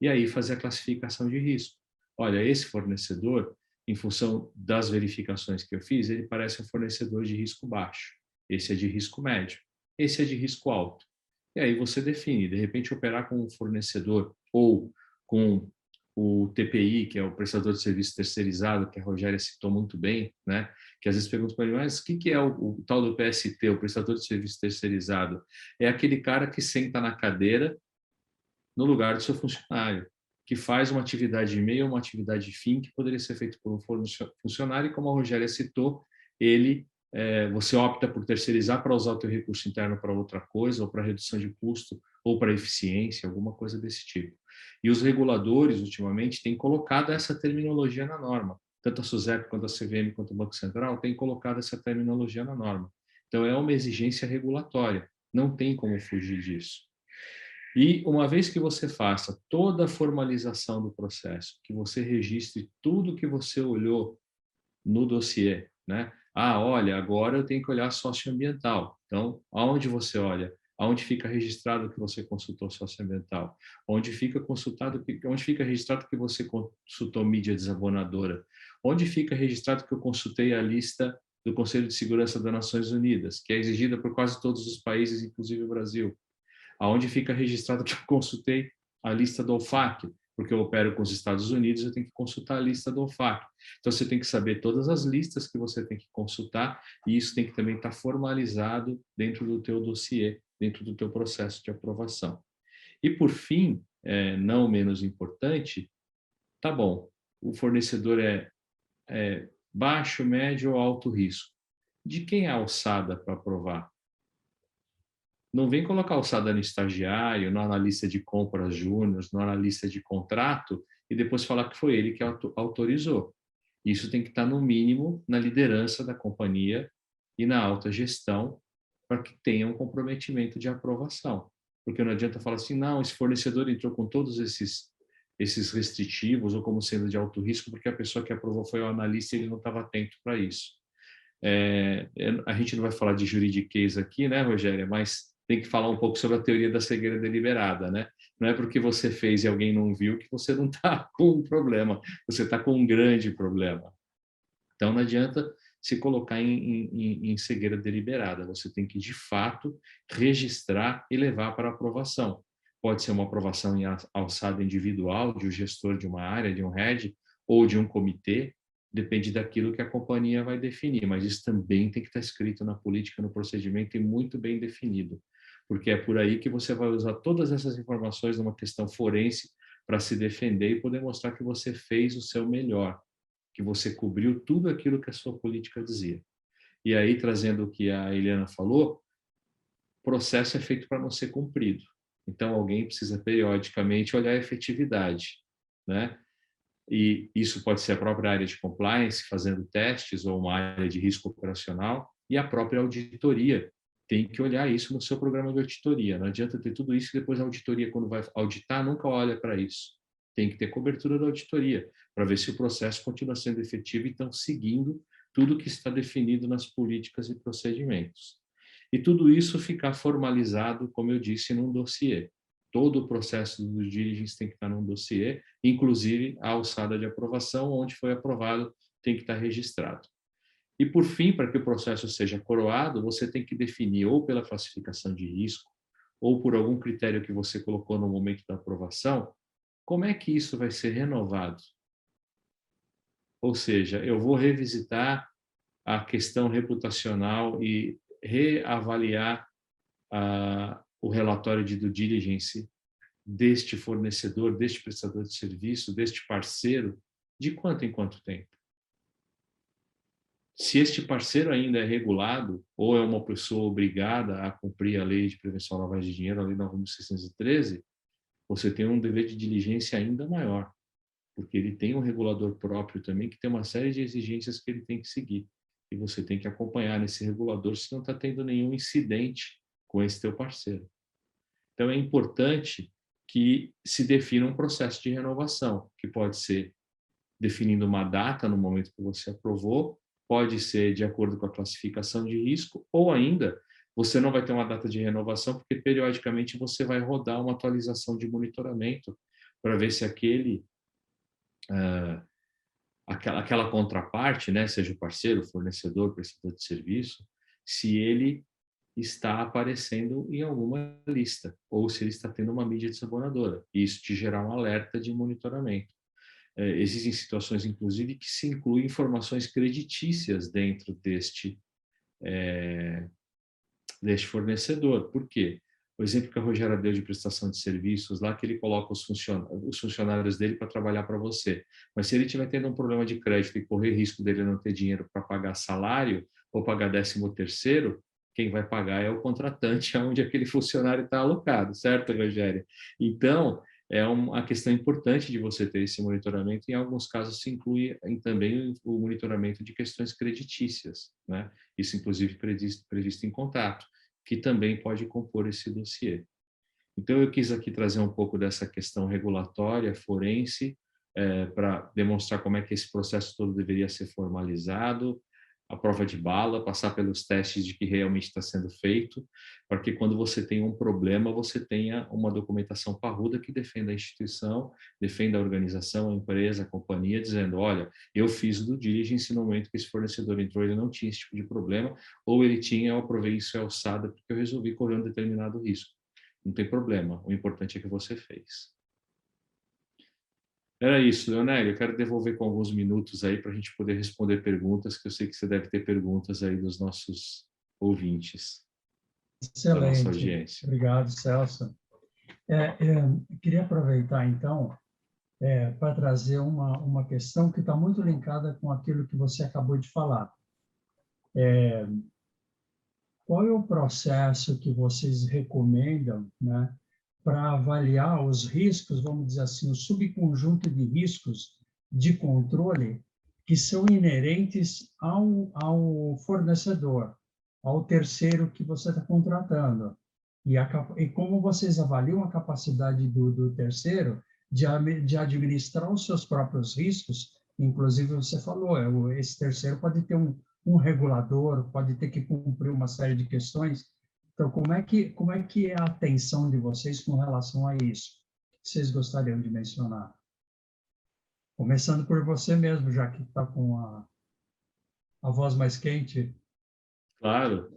E aí fazer a classificação de risco. Olha, esse fornecedor, em função das verificações que eu fiz, ele parece um fornecedor de risco baixo. Esse é de risco médio. Esse é de risco alto. E aí você define, de repente operar com um fornecedor ou com o TPI, que é o prestador de serviço terceirizado, que a Rogéria citou muito bem, né? Que às vezes perguntam para ele, mas o que é o tal do PST, o prestador de serviço terceirizado? É aquele cara que senta na cadeira no lugar do seu funcionário, que faz uma atividade de meio ou uma atividade de fim que poderia ser feito por um funcionário, e como a Rogéria citou, você opta por terceirizar para usar o teu recurso interno para outra coisa, ou para redução de custo, ou para eficiência, alguma coisa desse tipo. E os reguladores, ultimamente, têm colocado essa terminologia na norma. Tanto a SUSEP, quanto a CVM, quanto o Banco Central, têm colocado essa terminologia na norma. Então, é uma exigência regulatória. Não tem como fugir disso. E uma vez que você faça toda a formalização do processo, que você registre tudo que você olhou no dossiê, né? Ah, olha, agora eu tenho que olhar socioambiental. Então, aonde você olha? Aonde fica registrado que você consultou socioambiental? Onde fica registrado que você consultou mídia desabonadora? Onde fica registrado que eu consultei a lista do Conselho de Segurança das Nações Unidas, que é exigida por quase todos os países, inclusive o Brasil? Aonde fica registrado que eu consultei a lista do OFAC, porque eu opero com os Estados Unidos, eu tenho que consultar a lista do OFAC. Então, você tem que saber todas as listas que você tem que consultar, e isso tem que também estar formalizado dentro do teu dossiê, dentro do teu processo de aprovação. E, por fim, não menos importante, tá bom, o fornecedor é baixo, médio ou alto risco. De quem é a alçada para aprovar? Não vem colocar alçada no estagiário, no analista de compras júnior, no analista de contrato, e depois falar que foi ele que autorizou. Isso tem que estar, no mínimo, na liderança da companhia e na alta gestão, para que tenha um comprometimento de aprovação. Porque não adianta falar assim, não, esse fornecedor entrou com todos esses restritivos, ou como sendo de alto risco, porque a pessoa que aprovou foi o analista e ele não estava atento para isso. A gente não vai falar de juridiquês aqui, né, Rogéria, mas tem que falar um pouco sobre a teoria da cegueira deliberada, né? Não é porque você fez e alguém não viu que você não está com um problema, você está com um grande problema. Então, não adianta se colocar em cegueira deliberada, você tem que, de fato, registrar e levar para aprovação. Pode ser uma aprovação em alçada individual, de um gestor de uma área, de um head, ou de um comitê, depende daquilo que a companhia vai definir, mas isso também tem que estar escrito na política, no procedimento e muito bem definido, porque é por aí que você vai usar todas essas informações numa questão forense para se defender e poder mostrar que você fez o seu melhor, que você cobriu tudo aquilo que a sua política dizia. E aí, trazendo o que a Eliana falou, o processo é feito para não ser cumprido. Então, alguém precisa periodicamente olhar a efetividade, né? E isso pode ser a própria área de compliance, fazendo testes, ou uma área de risco operacional, e a própria auditoria tem que olhar isso no seu programa de auditoria. Não adianta ter tudo isso e depois a auditoria, quando vai auditar, nunca olha para isso. Tem que ter cobertura da auditoria, para ver se o processo continua sendo efetivo e estão seguindo tudo que está definido nas políticas e procedimentos. E tudo isso ficar formalizado, como eu disse, num dossiê. Todo o processo do due diligence tem que estar num dossiê, inclusive a alçada de aprovação, onde foi aprovado, tem que estar registrado. E, por fim, para que o processo seja coroado, você tem que definir, ou pela classificação de risco, ou por algum critério que você colocou no momento da aprovação, como é que isso vai ser renovado? Ou seja, eu vou revisitar a questão reputacional e reavaliar o relatório de due diligence deste fornecedor, deste prestador de serviço, deste parceiro, de quanto em quanto tempo? Se este parceiro ainda é regulado, ou é uma pessoa obrigada a cumprir a Lei de Prevenção à Lavagem de Dinheiro, a Lei 9.613, você tem um dever de diligência ainda maior, porque ele tem um regulador próprio também, que tem uma série de exigências que ele tem que seguir. E você tem que acompanhar nesse regulador se não está tendo nenhum incidente com esse teu parceiro. Então, é importante que se defina um processo de renovação, que pode ser definindo uma data no momento que você aprovou, pode ser de acordo com a classificação de risco, ou ainda, você não vai ter uma data de renovação, porque periodicamente você vai rodar uma atualização de monitoramento para ver se aquela contraparte, né, seja o parceiro, fornecedor, prestador de serviço, se ele está aparecendo em alguma lista, ou se ele está tendo uma mídia desabonadora. E isso te gerar um alerta de monitoramento. Existem situações, inclusive, que se incluem informações creditícias dentro deste fornecedor. Por quê? O exemplo que a Rogéria deu de prestação de serviços, lá que ele coloca os funcionários dele para trabalhar para você. Mas se ele estiver tendo um problema de crédito e correr risco dele não ter dinheiro para pagar salário ou pagar 13º, quem vai pagar é o contratante, onde aquele funcionário está alocado, certo, Rogéria? Então, é uma questão importante de você ter esse monitoramento. Em alguns casos, se inclui também o monitoramento de questões creditícias, né? Isso, inclusive, previsto em contrato. que também pode compor esse dossiê. Então, eu quis aqui trazer um pouco dessa questão regulatória, forense, para demonstrar como é que esse processo todo deveria ser formalizado, a prova de bala, passar pelos testes de que realmente está sendo feito, para que quando você tem um problema, você tenha uma documentação parruda que defenda a instituição, defenda a organização, a empresa, a companhia, dizendo, olha, eu fiz o due diligence no momento que esse fornecedor entrou, ele não tinha esse tipo de problema, ou ele tinha, eu aprovei isso é alçada porque eu resolvi correr um determinado risco. Não tem problema, o importante é que você fez. Era isso, Leonélio, eu quero devolver com alguns minutos aí para a gente poder responder perguntas, que eu sei que você deve ter perguntas aí dos nossos ouvintes, da nossa Excelente. audiência. Obrigado, Celso. Queria aproveitar, então, para trazer uma questão que está muito linkada com aquilo que você acabou de falar. Qual é o processo que vocês recomendam, né, para avaliar os riscos, vamos dizer assim, o subconjunto de riscos de controle que são inerentes ao fornecedor, ao terceiro que você está contratando? E como vocês avaliam a capacidade do terceiro de administrar os seus próprios riscos? Inclusive, você falou, esse terceiro pode ter um regulador, pode ter que cumprir uma série de questões. Então, como é que é a atenção de vocês com relação a isso? O que vocês gostariam de mencionar? Começando por você mesmo, já que está com a voz mais quente. Claro.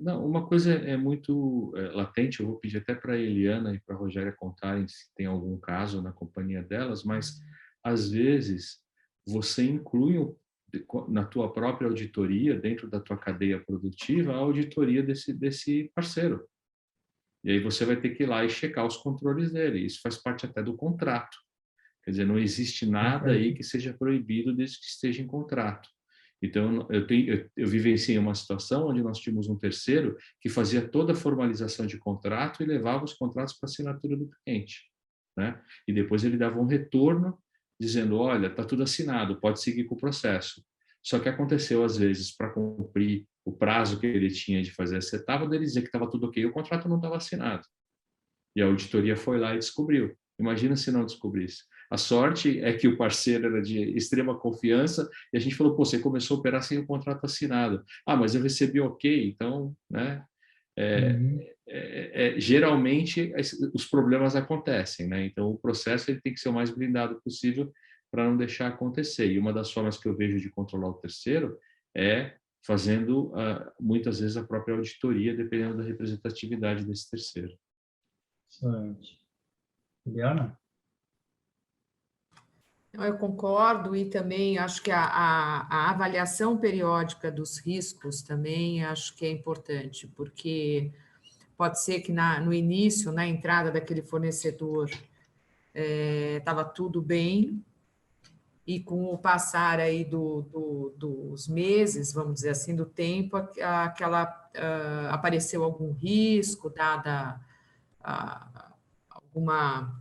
Não, uma coisa é muito latente, eu vou pedir até para a Eliana e para a Rogéria contarem se tem algum caso na companhia delas, mas, às vezes, você inclui na tua própria auditoria, dentro da tua cadeia produtiva, a auditoria desse parceiro. E aí você vai ter que ir lá e checar os controles dele. Isso faz parte até do contrato. Quer dizer, não existe nada aí que seja proibido desde que esteja em contrato. Então, eu vivenciei uma situação onde nós tínhamos um terceiro que fazia toda a formalização de contrato e levava os contratos para a assinatura do cliente, né? E depois ele dava um retorno dizendo, olha, está tudo assinado, pode seguir com o processo. Só que aconteceu, às vezes, para cumprir o prazo que ele tinha de fazer essa etapa, dele dizer que estava tudo ok, o contrato não estava assinado. E a auditoria foi lá e descobriu. Imagina se não descobrisse. A sorte é que o parceiro era de extrema confiança e a gente falou, pô, você começou a operar sem o contrato assinado. Ah, mas eu recebi ok, então, né? Geralmente, os problemas acontecem, né? Então, o processo ele tem que ser o mais blindado possível para não deixar acontecer. E uma das formas que eu vejo de controlar o terceiro é fazendo, muitas vezes, a própria auditoria, dependendo da representatividade desse terceiro. Excelente. Eliana? Eu concordo e também acho que a avaliação periódica dos riscos também acho que é importante, porque pode ser que no início, na entrada daquele fornecedor, estava tudo bem, e com o passar aí dos meses, vamos dizer assim, do tempo, apareceu algum risco, dada alguma...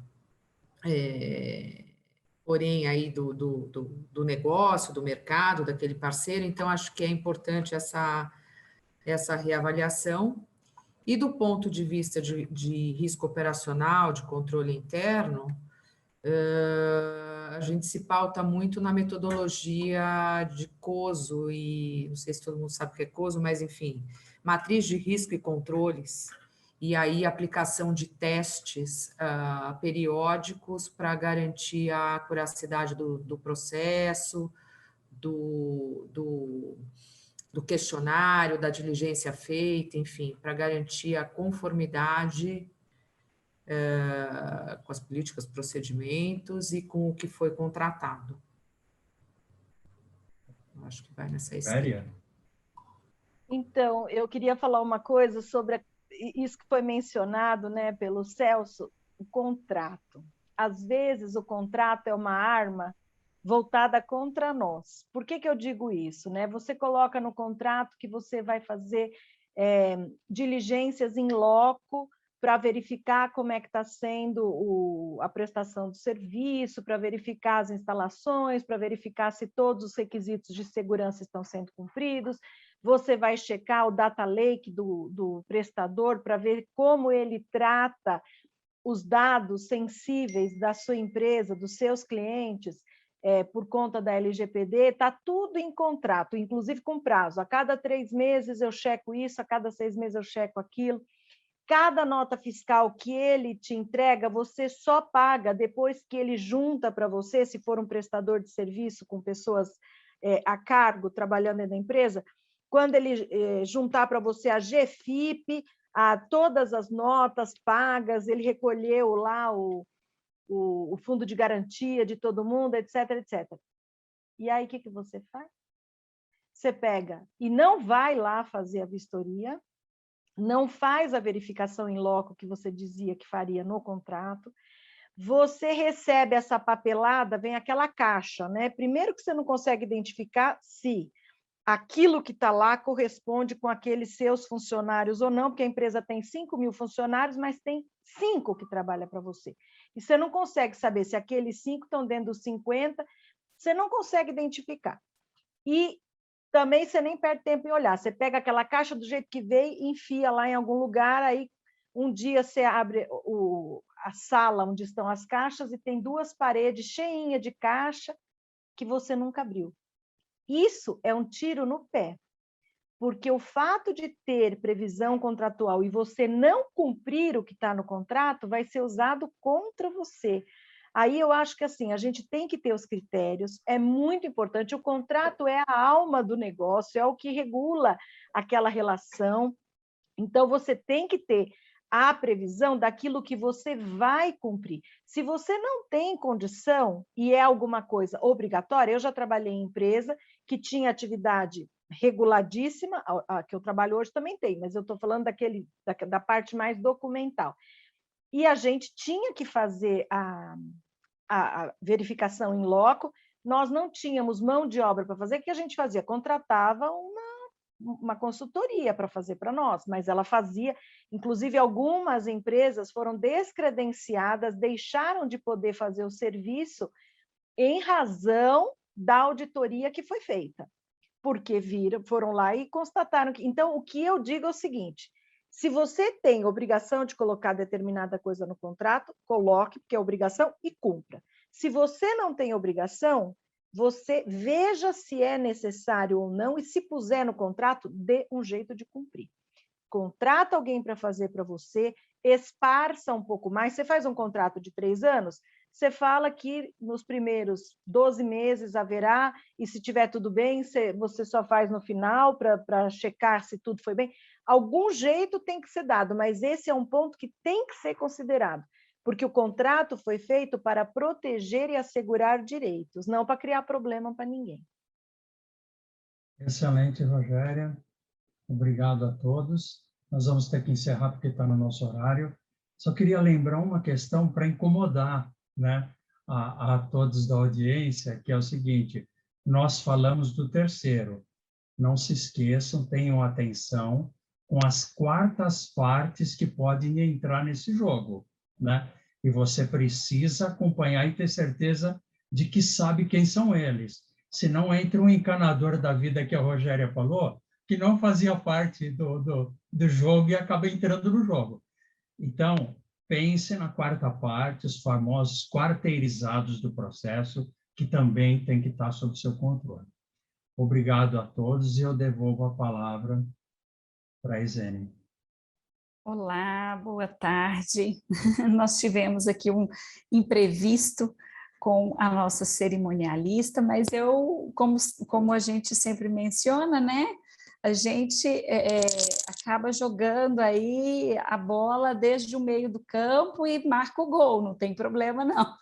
porém aí do negócio, do mercado, daquele parceiro, então acho que é importante essa reavaliação. E do ponto de vista de risco operacional, de controle interno, a gente se pauta muito na metodologia de COSO, e não sei se todo mundo sabe o que é COSO, mas enfim, matriz de risco e controles, e aí aplicação de testes periódicos para garantir a acuracidade do processo, do questionário, da diligência feita, enfim, para garantir a conformidade com as políticas, procedimentos e com o que foi contratado. Eu acho que vai nessa escala. Então, eu queria falar uma coisa sobre isso que foi mencionado, né, pelo Celso, o contrato. Às vezes, o contrato é uma arma voltada contra nós. Por que eu digo isso, né? Você coloca no contrato que você vai fazer diligências in loco para verificar como é que está sendo a prestação do serviço, para verificar as instalações, para verificar se todos os requisitos de segurança estão sendo cumpridos, você vai checar o data lake do prestador para ver como ele trata os dados sensíveis da sua empresa, dos seus clientes, por conta da LGPD, está tudo em contrato, inclusive com prazo. A cada 3 meses eu checo isso, a cada 6 meses eu checo aquilo. Cada nota fiscal que ele te entrega, você só paga depois que ele junta para você, se for um prestador de serviço com pessoas a cargo, trabalhando dentro da empresa, quando ele juntar para você a GFIP, todas as notas pagas, ele recolheu lá o fundo de garantia de todo mundo, etc, etc. E aí, o que você faz? Você pega e não vai lá fazer a vistoria, não faz a verificação em loco que você dizia que faria no contrato, você recebe essa papelada, vem aquela caixa, né? Primeiro que você não consegue identificar se aquilo que está lá corresponde com aqueles seus funcionários ou não, porque a empresa tem 5.000 funcionários, mas tem 5 que trabalham para você. E você não consegue saber se aqueles 5 estão dentro dos 50, você não consegue identificar. E também você nem perde tempo em olhar, você pega aquela caixa do jeito que veio e enfia lá em algum lugar, aí um dia você abre a sala onde estão as caixas e tem 2 paredes cheinhas de caixa que você nunca abriu. Isso é um tiro no pé, porque o fato de ter previsão contratual e você não cumprir o que está no contrato vai ser usado contra você. Aí eu acho que assim, a gente tem que ter os critérios, é muito importante, o contrato é a alma do negócio, é o que regula aquela relação, então você tem que ter a previsão daquilo que você vai cumprir. Se você não tem condição e é alguma coisa obrigatória, eu já trabalhei em empresa que tinha atividade reguladíssima, a que eu trabalho hoje também tem, mas eu estou falando da parte mais documental. E a gente tinha que fazer a verificação em loco, nós não tínhamos mão de obra para fazer, o que a gente fazia? Contratava uma consultoria para fazer para nós, mas ela fazia, inclusive algumas empresas foram descredenciadas, deixaram de poder fazer o serviço em razão da auditoria que foi feita, porque foram lá e constataram que... Então, o que eu digo é o seguinte, se você tem obrigação de colocar determinada coisa no contrato, coloque, porque é obrigação, e cumpra. Se você não tem obrigação, você veja se é necessário ou não, e se puser no contrato, dê um jeito de cumprir. Contrata alguém para fazer para você, esparça um pouco mais. Você faz um contrato de 3 anos, você fala que nos primeiros 12 meses haverá, e se tiver tudo bem, você só faz no final para checar se tudo foi bem. Algum jeito tem que ser dado, mas esse é um ponto que tem que ser considerado, porque o contrato foi feito para proteger e assegurar direitos, não para criar problema para ninguém. Excelente, Rogéria. Obrigado a todos. Nós vamos ter que encerrar porque está no nosso horário. Só queria lembrar uma questão para incomodar, né, a todos da audiência, que é o seguinte, nós falamos do terceiro. Não se esqueçam, tenham atenção com as quartas partes que podem entrar nesse jogo, né? E você precisa acompanhar e ter certeza de que sabe quem são eles. Se não entra um encanador da vida que a Rogéria falou, que não fazia parte do jogo e acaba entrando no jogo. Então, pense na quarta parte, os famosos quarteirizados do processo, que também tem que estar sob seu controle. Obrigado a todos e eu devolvo a palavra para a Isene. Olá, boa tarde. Nós tivemos aqui um imprevisto com a nossa cerimonialista, mas como a gente sempre menciona, né? A gente acaba jogando aí a bola desde o meio do campo e marca o gol, não tem problema não.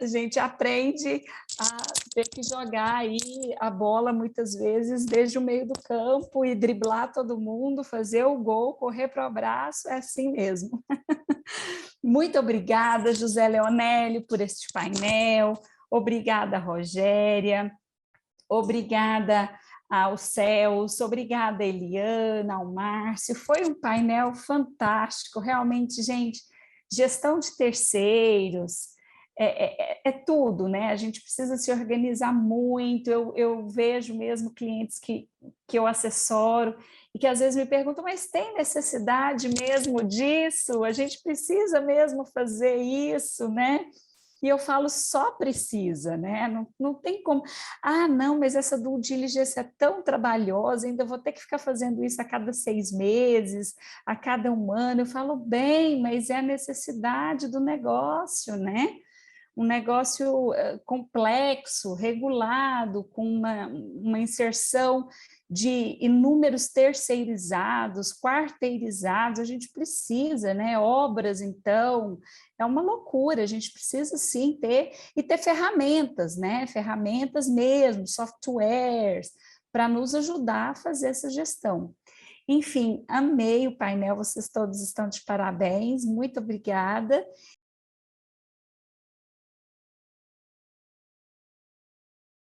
A gente aprende a ter que jogar aí a bola muitas vezes desde o meio do campo e driblar todo mundo, fazer o gol, correr para o abraço, é assim mesmo. Muito obrigada, José Leonélio, por este painel, obrigada, Rogéria, obrigada ao Celso, obrigada, Eliana, ao Márcio, foi um painel fantástico, realmente, gente, gestão de terceiros, é tudo, né? A gente precisa se organizar muito. Eu vejo mesmo clientes que eu assessoro e que às vezes me perguntam, mas tem necessidade mesmo disso? A gente precisa mesmo fazer isso, né? E eu falo, só precisa, né? Não tem como. Ah, não, mas essa due diligence é tão trabalhosa, ainda vou ter que ficar fazendo isso a cada 6 meses, a cada 1 ano. Eu falo, bem, mas é a necessidade do negócio, né? Um negócio complexo, regulado, com uma inserção de inúmeros terceirizados, quarteirizados, a gente precisa, né? Obras, então, é uma loucura, a gente precisa sim ter ferramentas, né? Ferramentas mesmo, softwares, para nos ajudar a fazer essa gestão. Enfim, amei o painel, vocês todos estão de parabéns, muito obrigada.